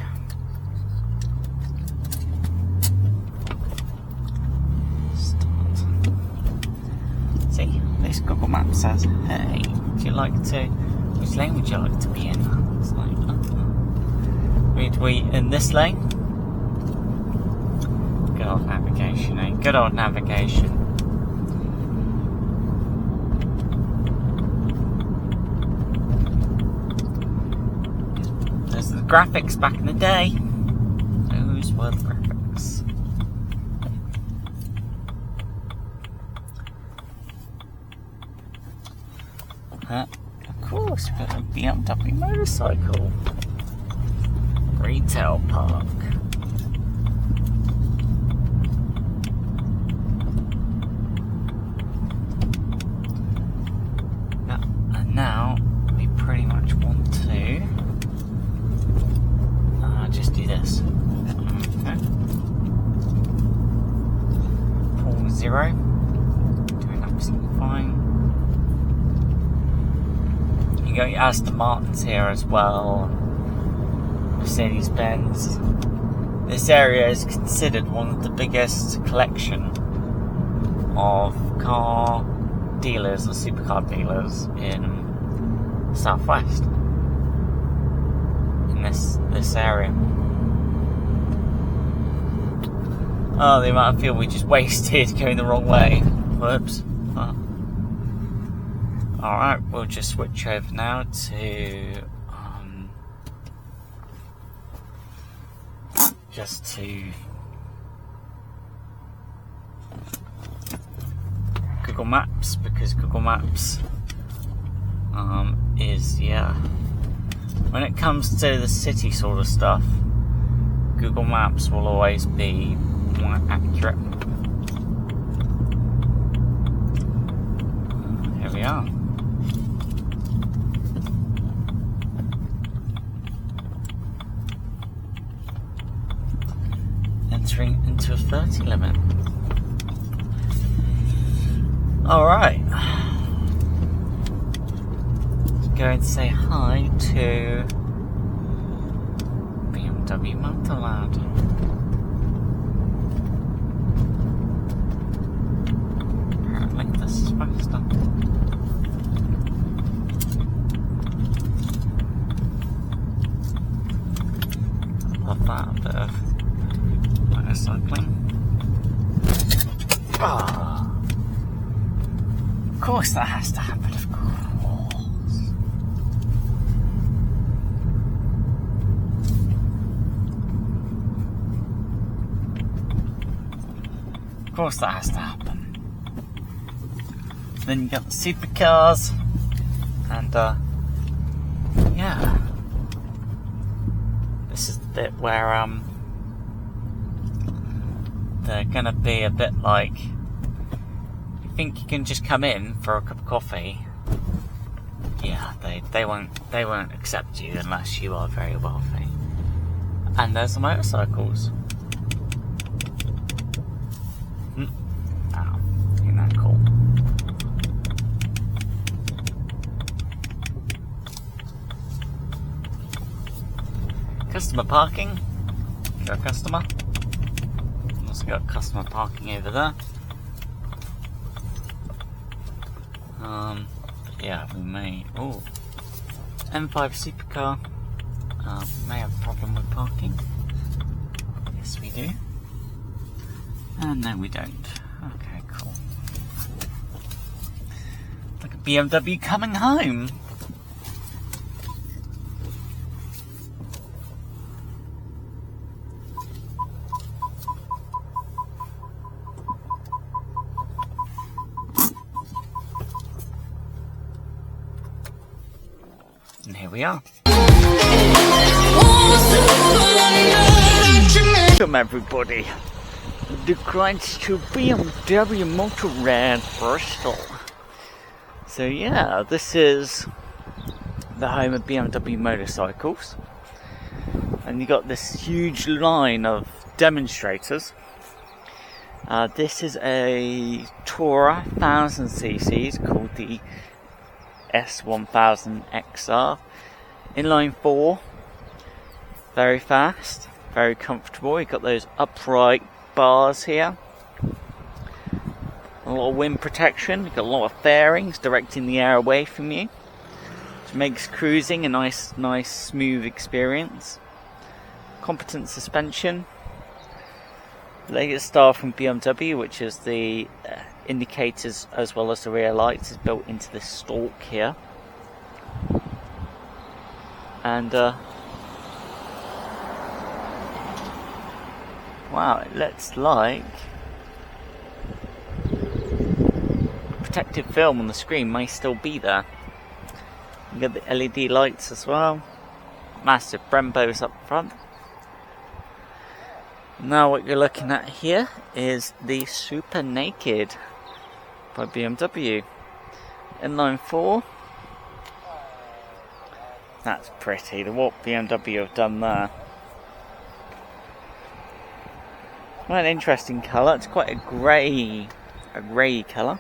Start. See, this Google Maps says, hey, would you like to, which lane would you like to be in? It's like, would we in this lane? Good old navigation, eh? Good old navigation. There's the graphics back in the day. Those were the graphics. Of course, we've got a BMW motorcycle. Retail park. And now we pretty much want to just do this. Okay. Pull 0. Doing absolutely fine. You got your Aston Martins here as well. Mercedes-Benz. This area is considered one of the biggest collection of car dealers or supercar dealers in Southwest. In this area. Oh, the amount of fuel we just wasted going the wrong way. Whoops. Oh. Alright, we'll just switch over now to just to Google Maps, because Google Maps is, yeah, when it comes to the city sort of stuff, Google Maps will always be more accurate. Here we are. Entering into a 30 limit. Alright. Let's go and say hi to BMW Motorlad. Apparently this is faster. Love that, a bit of motorcycling. Ah. Of course that has to happen, of course. Of course that has to happen. Then you got the supercars, and yeah. This is the bit where they're gonna be a bit like, you think you can just come in for a cup of coffee? Yeah, they won't accept you unless you are very wealthy. And there's the motorcycles. Oh, isn't that cool? Customer parking. Got a customer. Also got customer parking over there. Yeah, we may. Oh, M5 supercar. We may have a problem with parking. Yes, we do. And no, we don't. Okay, cool. Like a BMW coming home. And here we are. Welcome everybody. The grind to BMW Motorrad Bristol. So yeah, this is the home of BMW motorcycles. And you got this huge line of demonstrators. This is a Tourer 1000cc called the S1000 XR, inline 4, very fast, very comfortable. You've got those upright bars here, a lot of wind protection, you've got a lot of fairings directing the air away from you, which makes cruising a nice smooth experience. Competent suspension, latest style from BMW, which is the indicators as well as the rear lights is built into this stalk here. And wow, it looks like protective film on the screen may still be there. You got the LED lights as well, massive Brembos up front. Now what you're looking at here is the Super Naked by BMW. Inline 4. That's pretty. What BMW have done there. Quite an interesting colour. It's quite a grey colour.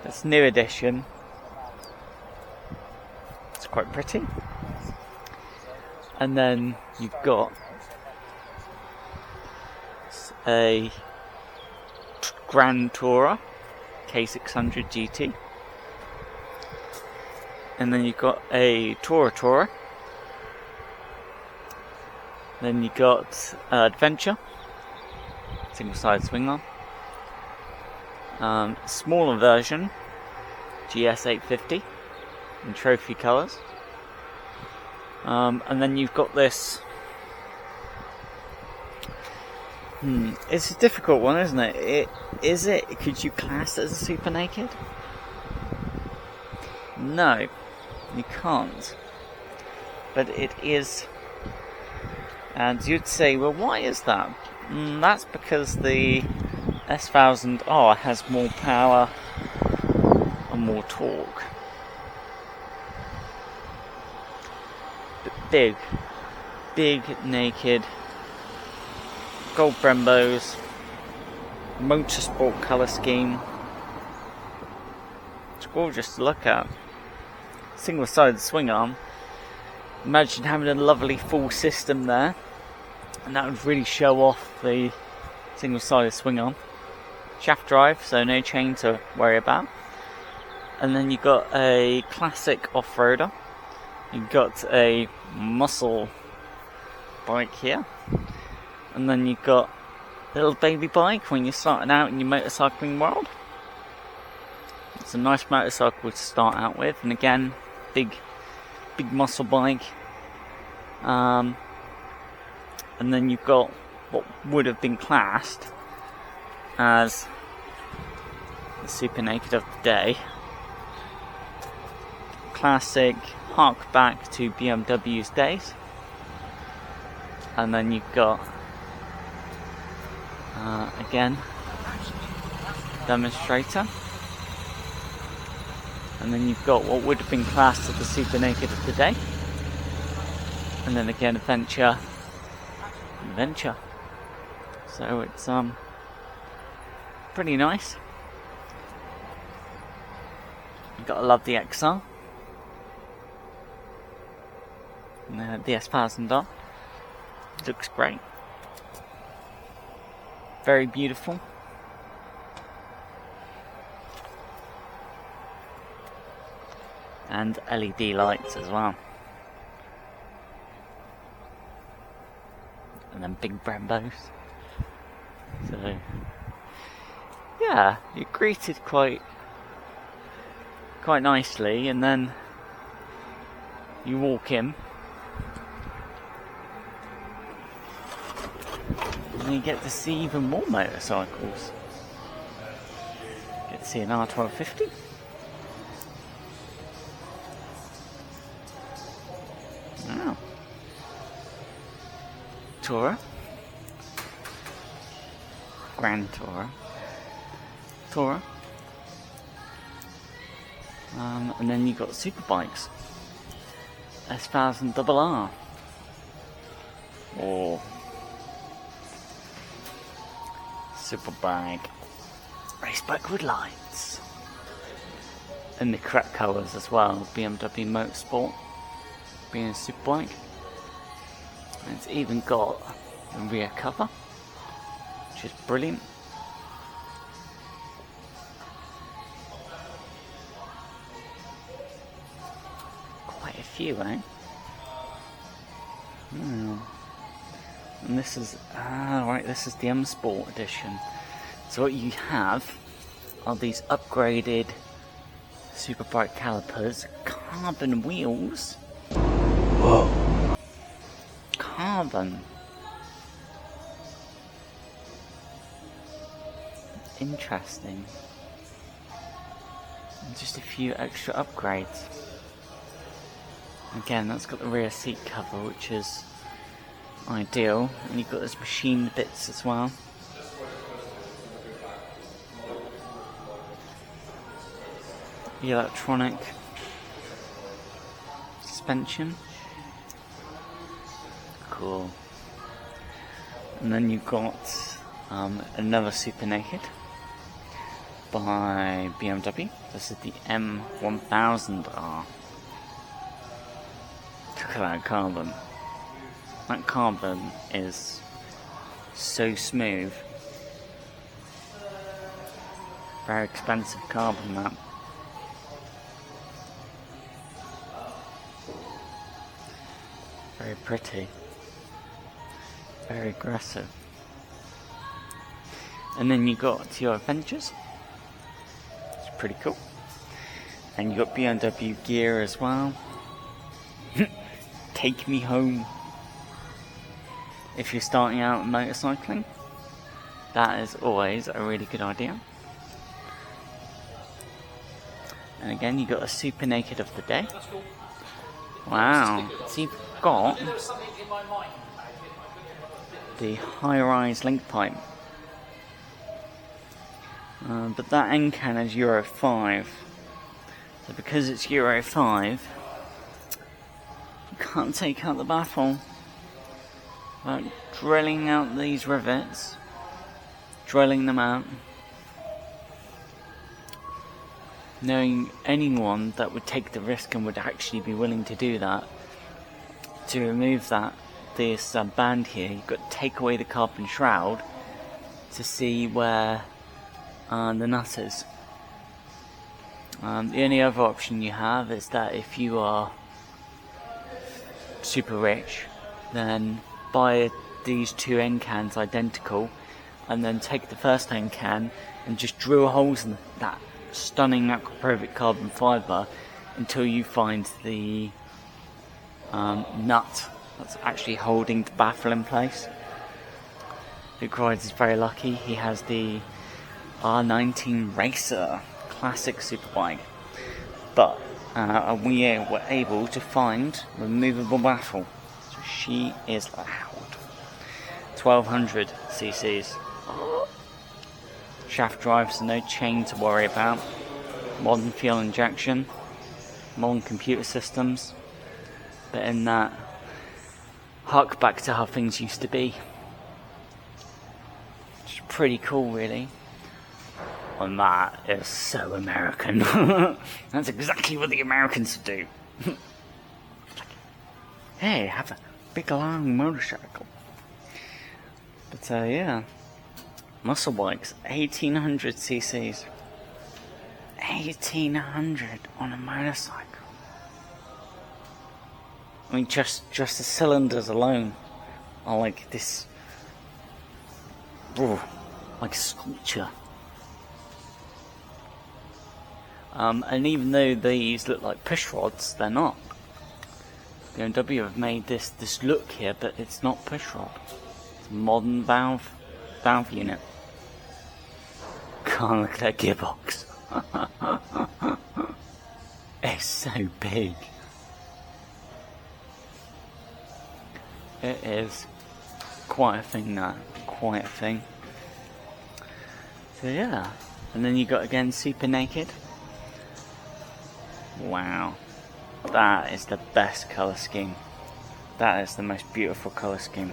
It's new edition. It's quite pretty. And then you've got a Grand Tourer K600 GT, and then you've got a Tourer, then you've got Adventure, single side swing arm, smaller version GS850 in trophy colours. And then you've got this. It's a difficult one, isn't it? Could you class it as a Super Naked? No, you can't. But it is. And you'd say, well, why is that? That's because the S1000R has more power and more torque. Big naked, gold Brembos, motorsport colour scheme. It's gorgeous to look at. Single sided swing arm. Imagine having a lovely full system there, and that would really show off the single sided swing arm. Shaft drive, so no chain to worry about. And then you've got a classic off-roader. You've got a muscle bike here, and then you've got a little baby bike when you're starting out in your motorcycling world. It's a nice motorcycle to start out with, and again, big muscle bike. And then you've got what would have been classed as the Super Naked of the day. Classic, hark back to BMW's days. And then you've got again demonstrator, and then you've got what would have been classed as the super naked of the day, and then again adventure. So it's pretty nice. You've got to love the XR and the S1000R. Looks great, very beautiful. And LED lights as well. And then big Brembos. So yeah, you're greeted quite nicely, and then you walk in and you get to see even more motorcycles. Get to see an R1250. Wow. Tourer. Grand Tourer. And then you've got Superbikes. S1000RR. Or Superbike. Racebike with lights. And the correct colours as well. BMW Motorsport. Being a Superbike. And it's even got a rear cover, which is brilliant. Quite a few, eh? And this is right. This is the M Sport edition. So what you have are these upgraded Superbike calipers, carbon wheels. Whoa. Carbon. Interesting. And just a few extra upgrades. Again, that's got the rear seat cover, which is ideal. And you've got those machined bits as well. The electronic suspension. Cool. And then you've got another Super Naked by BMW. This is the M1000R. Look at that carbon. That carbon is so smooth. Very expensive carbon, that. Very pretty. Very aggressive. And then you got your Adventures. It's pretty cool. And you got BMW gear as well. Take me home. If you're starting out motorcycling, that is always a really good idea. And again, you got a Super Naked of the day. Wow. So you've got the high-rise link pipe. But that end can is Euro 5. So because it's Euro 5, you can't take out the baffle without drilling out these rivets, drilling them out. Knowing anyone that would take the risk and would actually be willing to do that, to remove this band here, you've got to take away the carbon shroud to see where the nut is. The only other option you have is that if you are super rich, then buy these two end cans identical, and then take the first end can and just drill holes in that stunning aquaprovic carbon fibre until you find the nut that's actually holding the baffle in place. Luke Rides is very lucky. He has the R19 Racer classic superbike, but we were able to find removable baffle, so she is loud. 1200 cc's. Shaft drive, so no chain to worry about. Modern fuel injection, modern computer systems, but in that, hark back to how things used to be. Which is pretty cool, really. And that is so American. That's exactly what the Americans do. Hey, have a big long motorcycle. But yeah, muscle bikes, 1800 cc's. 1800 on a motorcycle. I mean, just the cylinders alone are like this, like a sculpture. And even though these look like push rods, they're not. BMW have made this look here, but it's not push rod. It's a modern valve unit. God, look at that gearbox. It's so big. It is quite a thing, that. Quite a thing. So yeah. And then you got again Super Naked. Wow. That is the best colour scheme. That is the most beautiful colour scheme.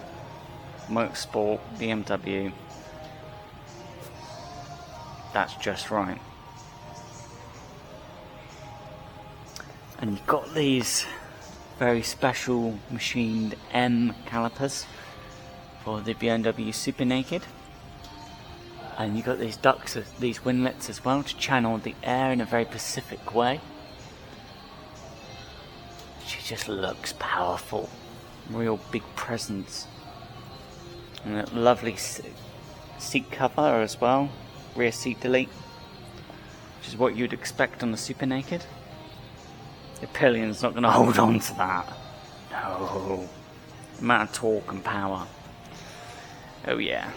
Motorsport, BMW. That's just right. And you've got these very special machined M calipers for the BMW Super Naked. And you've got these ducts, these winglets as well, to channel the air in a very specific way. She just looks powerful. Real big presence. And a lovely seat cover as well. Rear seat delete. Which is what you'd expect on the Super Naked. The pillion's not going to hold on to that. No. The amount of torque and power. Oh yeah.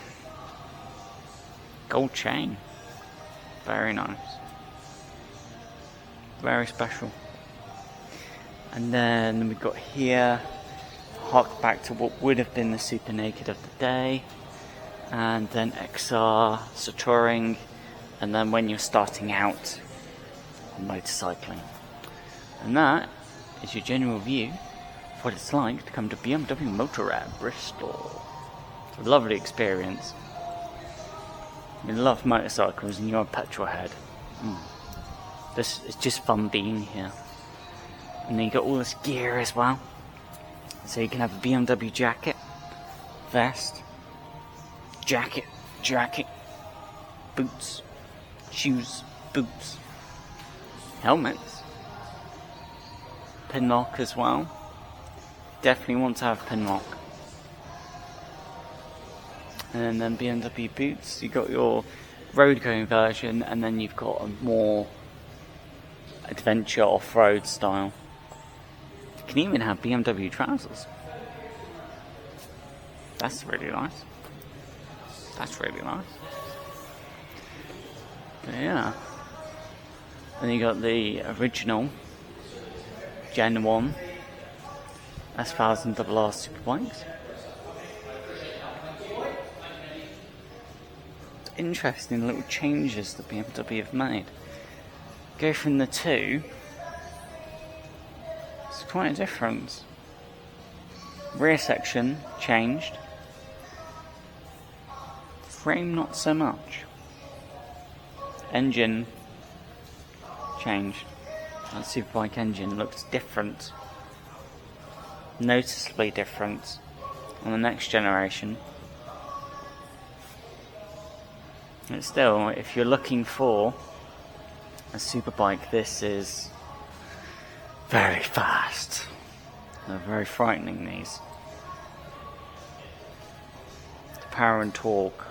Gold chain. Very nice. Very special. And then we've got here, hark back to what would have been the Super Naked of the day, and then XR, Touring, and then when you're starting out on motorcycling. And that is your general view of what it's like to come to BMW Motorrad Bristol. It's a lovely experience. You love motorcycles and you're a petrol head. This is just fun being here. And then you got all this gear as well. So you can have a BMW jacket, vest, jacket, boots, shoes, boots, helmets, pin lock as well. Definitely want to have pin lock. And then BMW boots. You got your road going version, and then you've got a more adventure off-road style. You can even have BMW trousers. That's really nice. That's really nice. But yeah. Then you got the original Gen 1 S1000 RR Superbikes. Interesting little changes that BMW have made. Go from the two. It's quite a difference. Rear section changed. Frame not so much. Engine changed. That Superbike engine looks different. Noticeably different on the next generation. But still, if you're looking for a superbike, this is very fast. They're very frightening, these. The power and torque,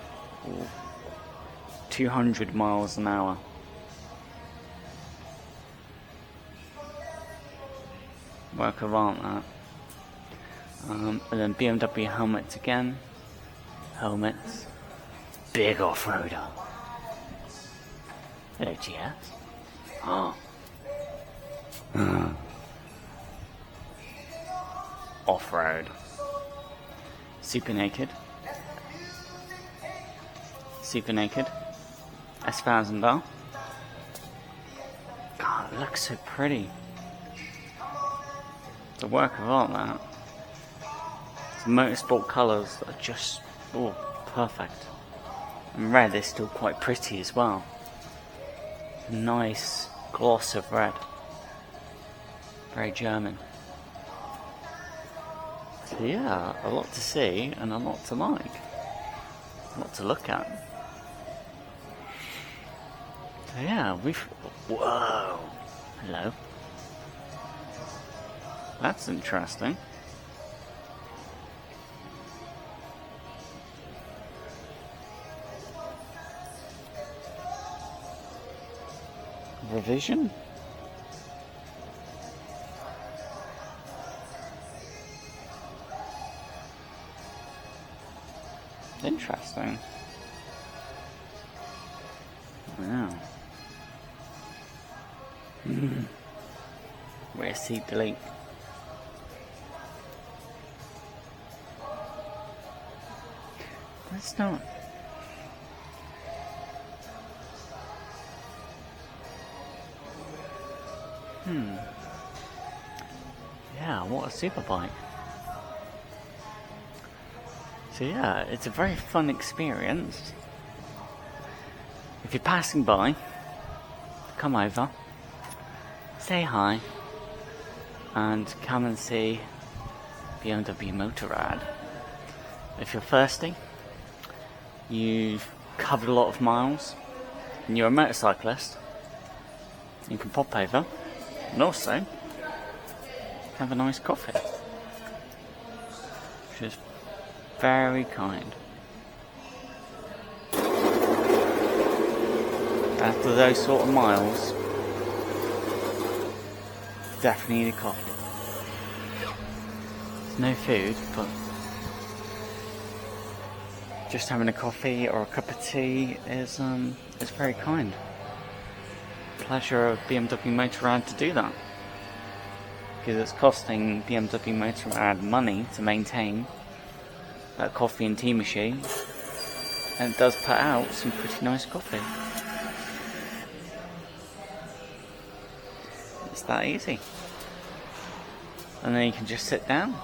200 miles an hour. Work around that. And then BMW helmets again. Helmets. Big off-roader. Hello, GS. Oh. Off-road. Super Naked. Super Naked S1000R. God, it looks so pretty. It's a work of art, that. The motorsport colours are just, oh, perfect. And red is still quite pretty as well. Nice gloss of red. Very German. So yeah, a lot to see and a lot to like. A lot to look at. So yeah, whoa! Hello. That's interesting. Revision? Interesting. Wow. Where's seat delete? Let's not. Yeah, what a super bike. So yeah, it's a very fun experience. If you're passing by, come over, say hi, and come and see BMW Motorrad. If you're thirsty, you've covered a lot of miles, and you're a motorcyclist, you can pop over, and also have a nice coffee, which is very kind. After those sort of miles, definitely need a coffee. There's no food, but just having a coffee or a cup of tea is very kind. Pleasure of BMW Motorrad to do that, because it's costing BMW Motorrad money to maintain that coffee and tea machine, and it does put out some pretty nice coffee. It's that easy. And then you can just sit down.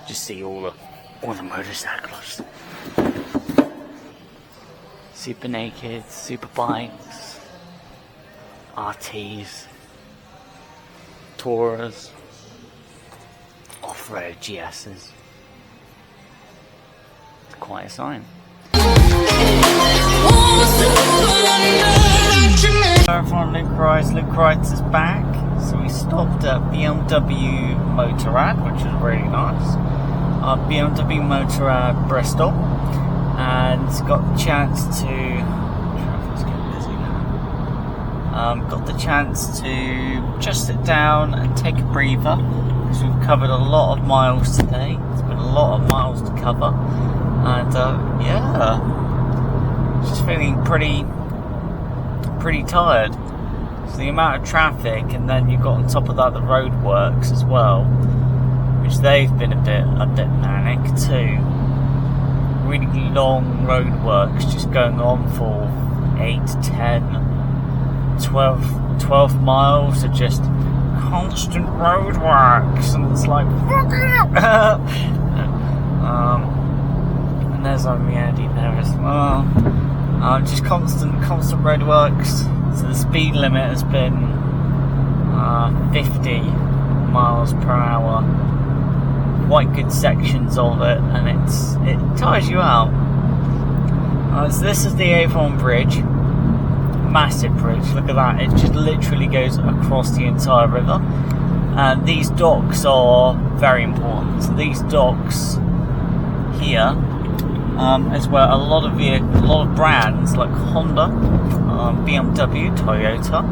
Just see all the motorcyclists. Super Naked, SuperBikes, RTs, Tourers, off-road GSs. It's quite a sign. Hello everyone, Luke Wright is back. So we stopped at BMW Motorrad, which was really nice. BMW Motorrad Bristol, and got the chance to. Traffic's getting busy now. Got the chance to just sit down and take a breather, because we've covered a lot of miles today. It's been a lot of miles to cover, and yeah, just feeling pretty tired. So the amount of traffic, and then you've got on top of that the roadworks as well, which they've been a bit manic too. Really long roadworks just going on for 8, 10, 12 miles of just constant roadworks, and it's like and there's our Meeyaradee there as well. Just constant roadworks. So the speed limit has been 50 miles per hour. Quite good sections of it, and it tires you out. So this is the Avon Bridge, massive bridge. Look at that! It just literally goes across the entire river. And these docks are very important. So these docks here is where a lot of brands like Honda, BMW, Toyota,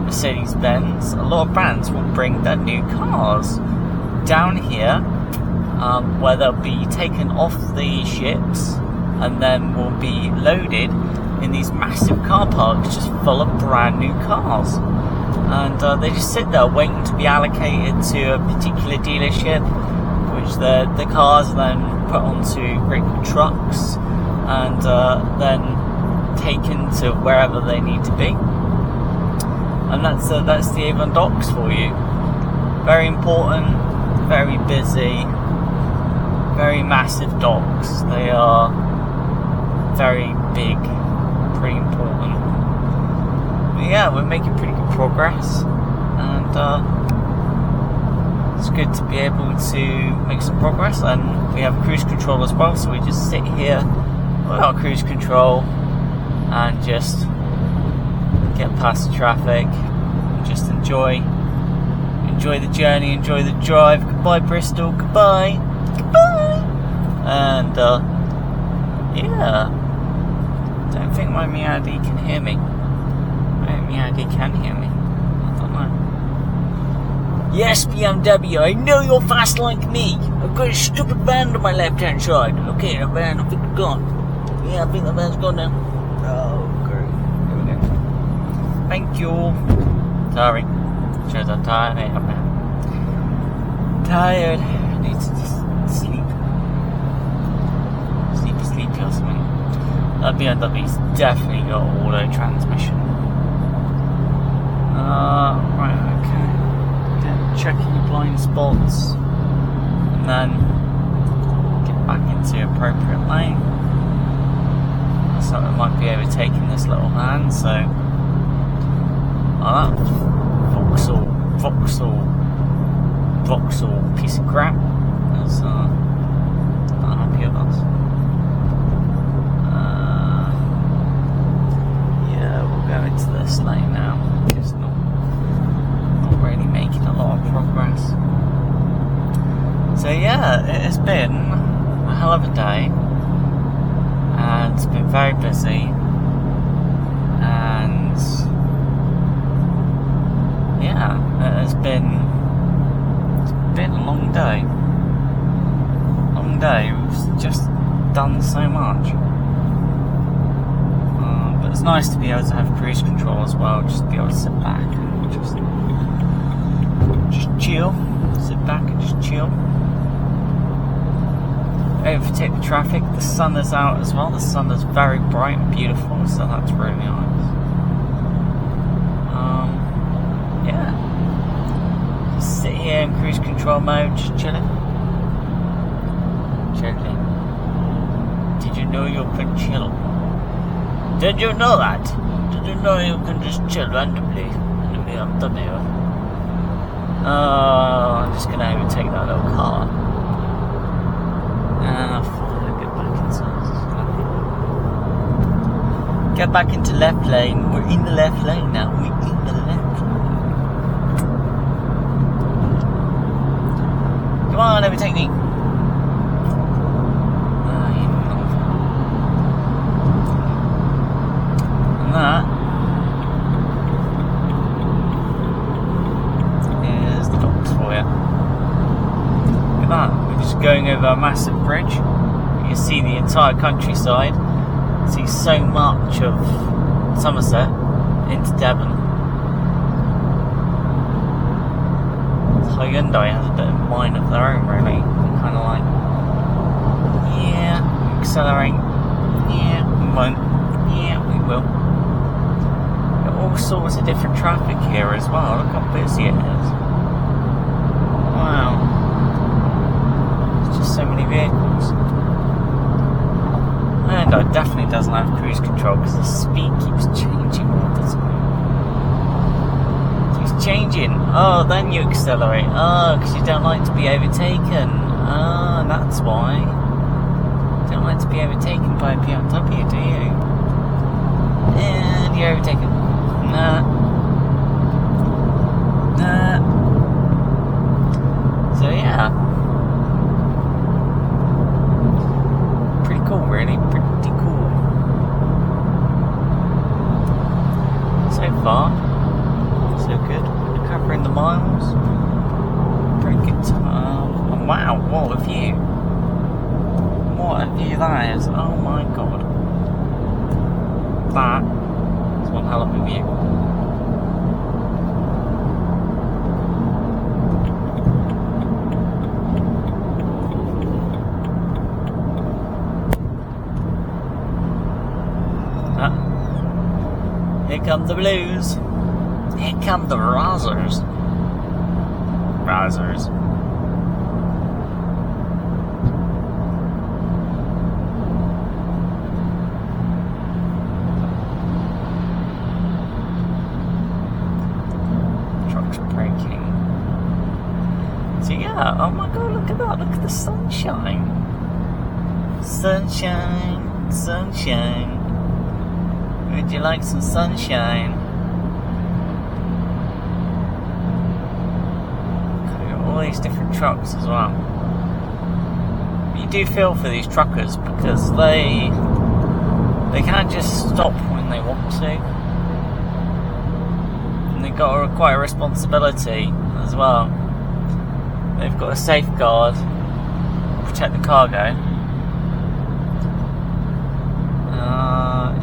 Mercedes-Benz, a lot of brands will bring their new cars down here, where they'll be taken off the ships and then will be loaded in these massive car parks just full of brand new cars. And they just sit there waiting to be allocated to a particular dealership which the cars are then put onto great big trucks and then taken to wherever they need to be. And that's the Avon docks for you. Very important, very busy, very massive docks. They are very big, pretty important. But yeah, we're making pretty good progress, and it's good to be able to make some progress. And we have cruise control as well, so we just sit here with our cruise control and just get past the traffic and just enjoy the journey, enjoy the drive. Goodbye Bristol, goodbye. And yeah, don't think my Meeyaradee can hear me. Maybe Meeyaradee can hear me, I don't know. Yes, BMW, I know you're fast like me. I've got a stupid van on my left hand side. Okay, the van, I think it's gone. Yeah, I think the van's gone now. Oh, great. Here we go. Thank you. Sorry. Shows I'm tired. I am tired. I need to just sleep. Sleepy or something. That BMW's definitely got auto transmission. Right, okay. Then checking your blind spots. And then get back into appropriate lane. Something might be overtaking this little van, so that Vauxhall piece of crap is not happy with us. Yeah, we'll go into this lane now. Just not really making a lot of progress. So yeah, it has been a hell of a day. And it's been very busy, and yeah, it's been a long day. We've just done so much, but it's nice to be able to have cruise control as well. Just be able to sit back and just chill, sit back and just chill. Overtake the traffic. The sun is out as well. The sun is very bright and beautiful, so that's really nice. Yeah, just sit here in cruise control mode, just chilling. Did you know you can chill? Did you know that? Did you know you can just chill randomly in the BMW? I'm just gonna overtake that little car. Get back into left lane. We're in the left lane now. We're in the left lane. Come on, overtake me. And that is the docks for you. Look at that. We're just going over a massive bridge. You can see the entire countryside. See so much of Somerset into Devon. Hyundai has a bit of mind of their own, really. Kind of like, yeah, accelerate. Yeah, we won't. Yeah, we will. Got all sorts of different traffic here as well. Look how busy it is. Wow. There's just so many vehicles. And it definitely doesn't have cruise control because the speed keeps changing all the time. Keeps changing. Oh, then you accelerate. Oh, because you don't like to be overtaken. Oh, that's why. You don't like to be overtaken by a BMW, do you? And you're overtaken. Nah. So yeah. Really pretty cool. So far, so good. We're covering the miles. Pretty good time. Wow, what a view. What a view that is. Oh my god. That is one hell of a view. come the blues. Here come the rousers. Rousers. Truck's braking. So yeah, oh my god, look at that, look at the sunshine. Sunshine, sunshine. Would you like some sunshine? All these different trucks as well. You do feel for these truckers because they can't just stop when they want to, and they've got to require responsibility as well. They've got to safeguard, protect the cargo.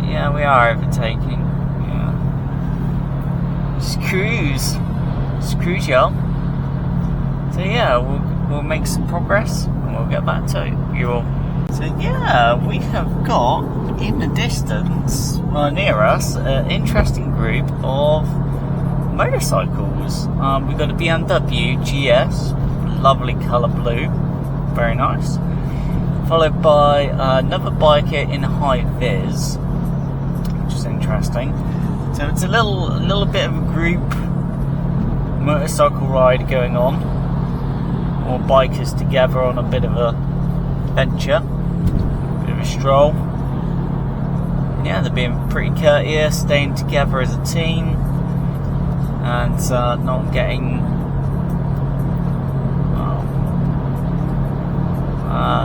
Yeah, we are overtaking. Yeah. Screws, y'all. So yeah, we'll make some progress and we'll get back to you all. So yeah, we have got in the distance, near us, an interesting group of motorcycles. We've got a BMW GS, lovely colour blue, very nice. Followed by another biker in high vis, which is interesting. So it's a little bit of a group motorcycle ride going on. All bikers together on a bit of a venture, bit of a stroll. Yeah, they're being pretty courteous, staying together as a team, and not getting.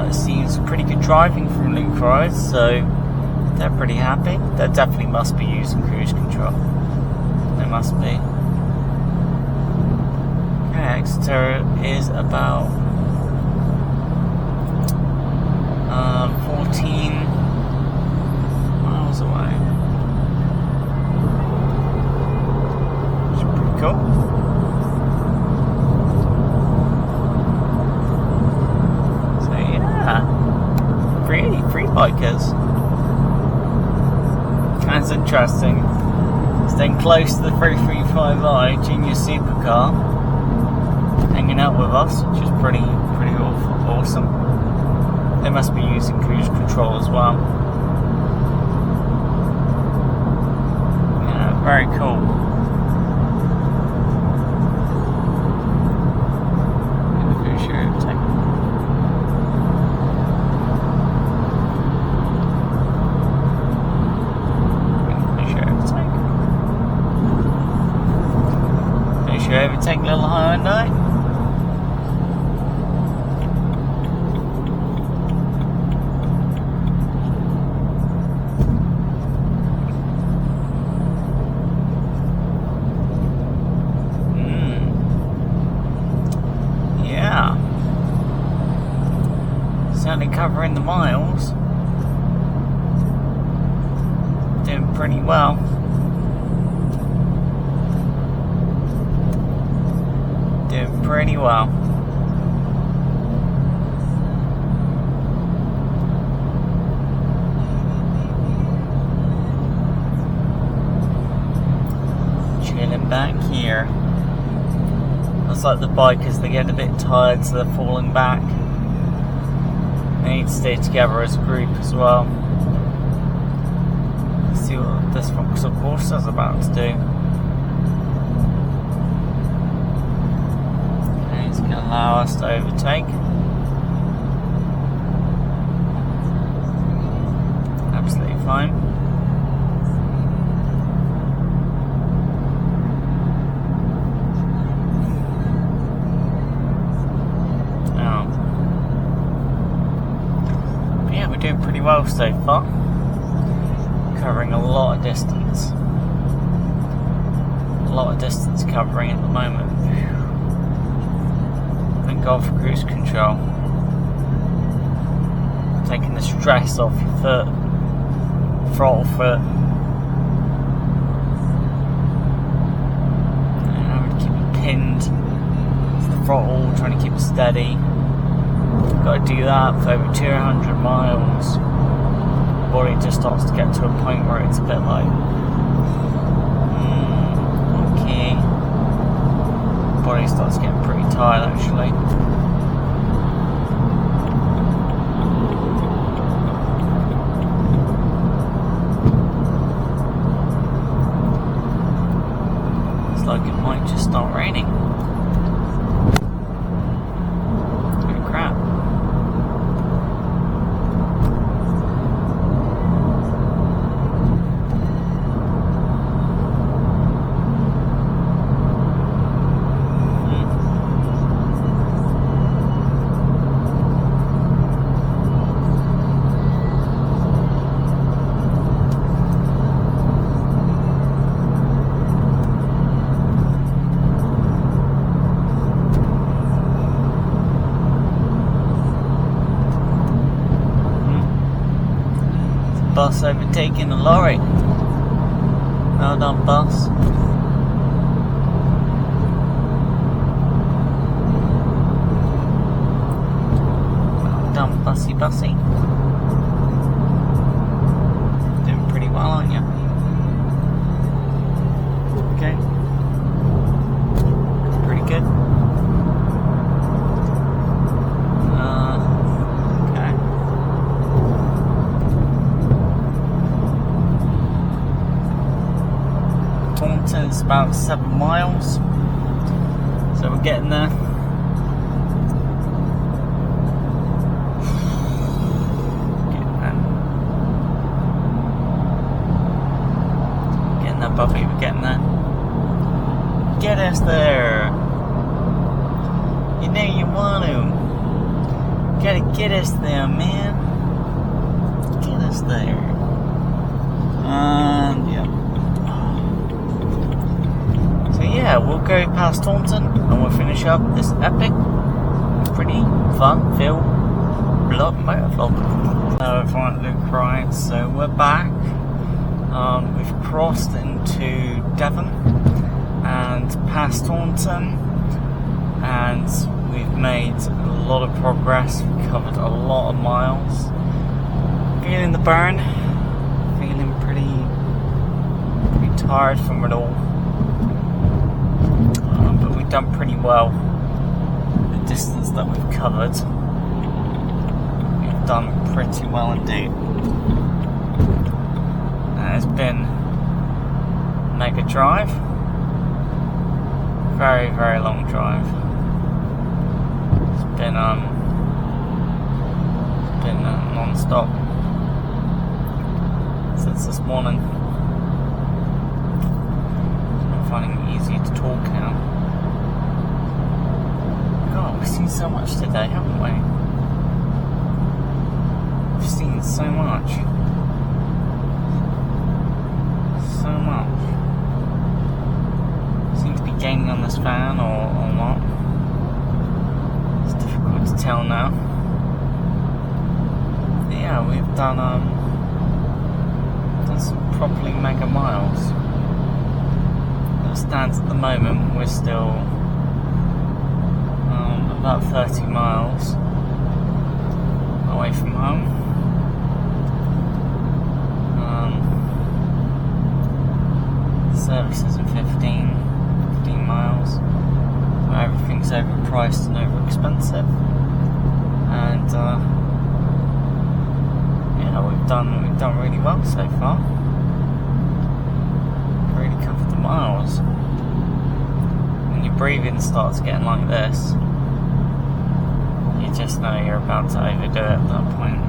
It seems pretty good driving from Luke Rise, so they're pretty happy. They definitely must be using cruise control. They must be. Exeter is about 14 miles away. Which is pretty cool. So yeah, free bikers. That's interesting. Staying close to the 335i Junior Supercar. Hanging out with us, which is pretty awesome. They must be using cruise control as well. Yeah, very cool. Overtake little Hyundai. Yeah. Certainly covering the miles. Doing pretty well. Doing pretty well. Chilling back here. Looks like the bikers, they get a bit tired, so they're falling back. They need to stay together as a group as well. Let's see what this Vauxhall Corsa's about to do. Going to allow us to overtake. Absolutely fine. But yeah, we're doing pretty well so far. Covering a lot of distance. A lot of distance covering at the moment. Thank God for cruise control. Taking the stress off your foot, throttle foot. And having to keep it pinned to the throttle, trying to keep it steady. Got to do that for over 200 miles. The body just starts to get to a point where it's a bit like, body starts getting pretty tired actually. It's like it might just start raining. Oh crap. Bus overtaking a lorry. Well done, bus. Well done, bussy. Doing pretty well, aren't you? Okay. Pretty good. It's about 7 miles, so we're getting there. Getting there, Buffy, we're getting there. Get us there. You know you want to. Gotta get us there, man. Get us there. And yeah. Yeah, we'll go past Taunton and we'll finish up this epic, pretty fun-filled motovlog. Everyone, Luke rides, so we're back. We've crossed into Devon and past Taunton, and we've made a lot of progress. We've covered a lot of miles. Feeling the burn, feeling pretty tired from it all. But we've done pretty well. The distance that we've covered, we've done pretty well indeed. It's been a mega drive, very long drive. It's been non-stop since this morning. I'm finding it easy to talk now. God, we've seen so much today, haven't we? We've seen so much. So much. Seem to be gaining on this van or not. It's difficult to tell now. But yeah, we've done some properly mega miles. As it stands at the moment, we're still about 30 miles away from home. Services are 15 miles, where everything's overpriced and overexpensive, and yeah, we've done really well so far. Really covered the miles. When your breathing starts getting like this, you just know you're about to overdo it at that point.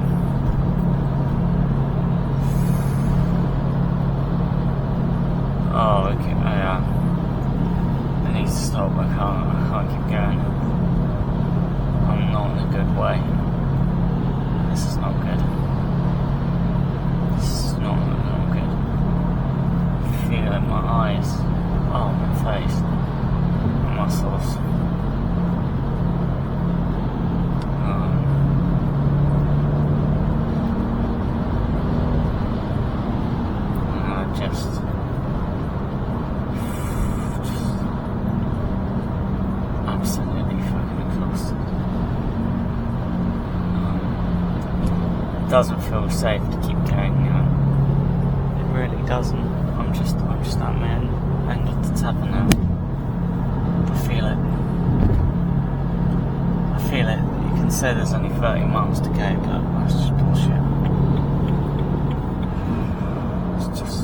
Oh, okay, yeah. I need to stop, I can't keep going. I'm not in a good way. This is not good. This is not good. I feel it in my eyes. Oh, my face. My muscles. Just absolutely fucking exhausted. It doesn't feel safe to keep going, you know. It really doesn't. I'm just at my end of the tether now. I feel it. did say there's only 30 miles to go, but that's just bullshit. It's just...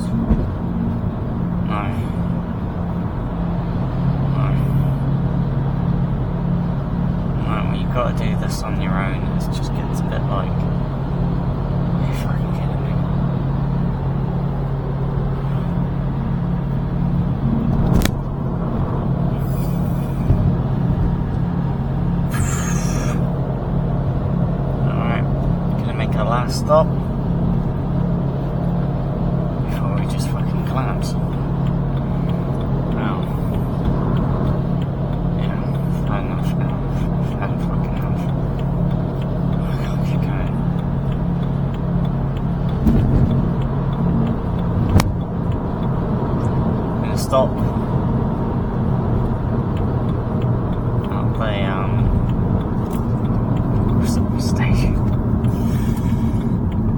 No. When you've got to do this on your own, it just gets a bit like... Are you fucking kidding me? Last stop before we just fucking collapse. Now, yeah, I've had enough now. I've had fucking enough. I can't keep going. I'm gonna stop. I'll play station.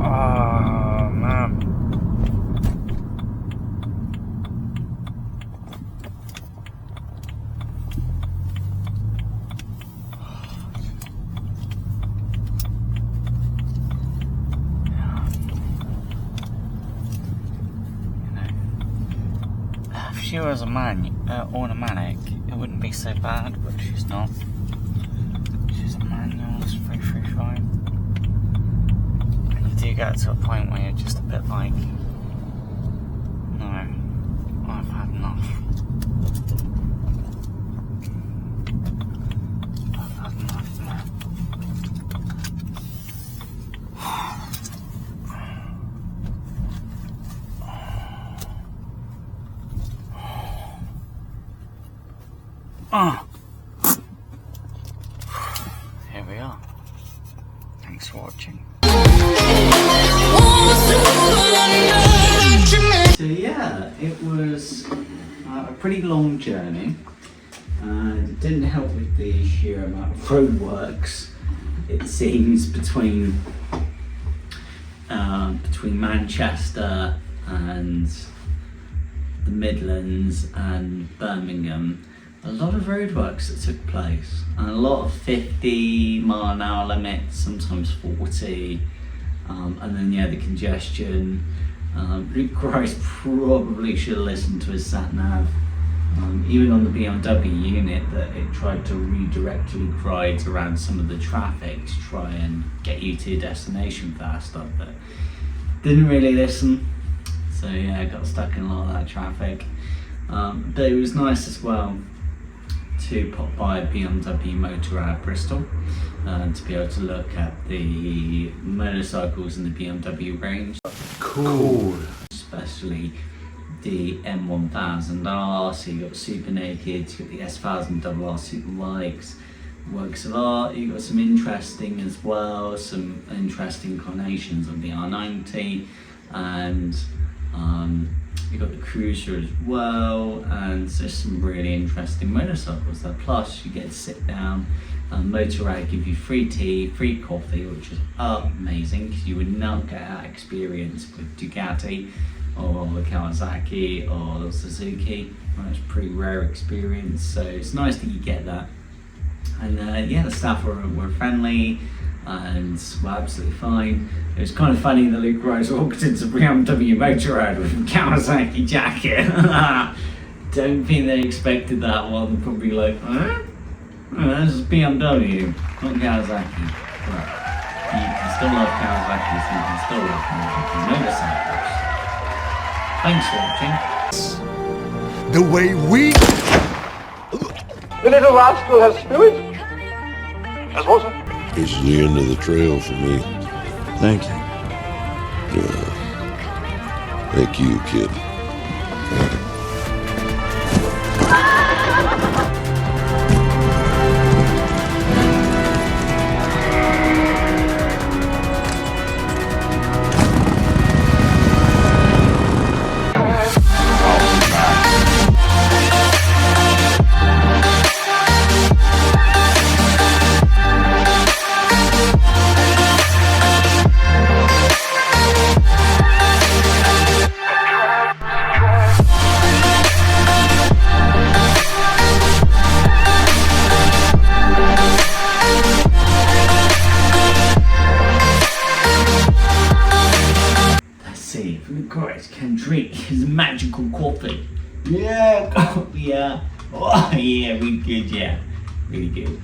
Oh man. If she was a automatic, it wouldn't be so bad, but she's not. She's a manual, it's 335. You get to a point where you're just a bit like, no, I've had enough. I've had enough now. Here we are. Thanks for watching. So yeah, it was a pretty long journey, and it didn't help with the sheer amount of roadworks it seems between Manchester and the Midlands and Birmingham. A lot of roadworks that took place, and a lot of 50-mile-an-hour limits, sometimes 40. And then the congestion. Luke Grice probably should have listened to his sat nav. Even on the BMW unit, that it tried to redirect Luke rides around some of the traffic to try and get you to your destination faster, but didn't really listen. So yeah, I got stuck in a lot of that traffic. But it was nice as well to pop by BMW Motorrad Bristol to be able to look at the motorcycles in the BMW range. Cool. Especially the M1000R, so you got Super Naked, you got the S1000RR Superbikes, works of art. You got some interesting as well, some interesting incarnations of the R90, and you got the Cruiser as well, and there's some really interesting motorcycles there. Plus you get to sit down, Motorrad give you free tea, free coffee, which is amazing because you would not get that experience with Ducati or Kawasaki or Suzuki. It's a pretty rare experience, so it's nice that you get that. And yeah, the staff were friendly and were absolutely fine. It was kind of funny that Luke Rose walked into BMW Motorrad with a Kawasaki jacket. Don't think they expected that one. Probably like, huh? Oh, this is BMW, not Kawasaki. But you can still love Kawasaki, so you can still love motorcycles. Thanks for watching. The way we... The little rascal has spirit. Has water. This is the end of the trail for me. Thank you. Thank you, kid. It's magical coffee. Yeah, coffee, yeah. Oh, yeah, really good, yeah. Really good.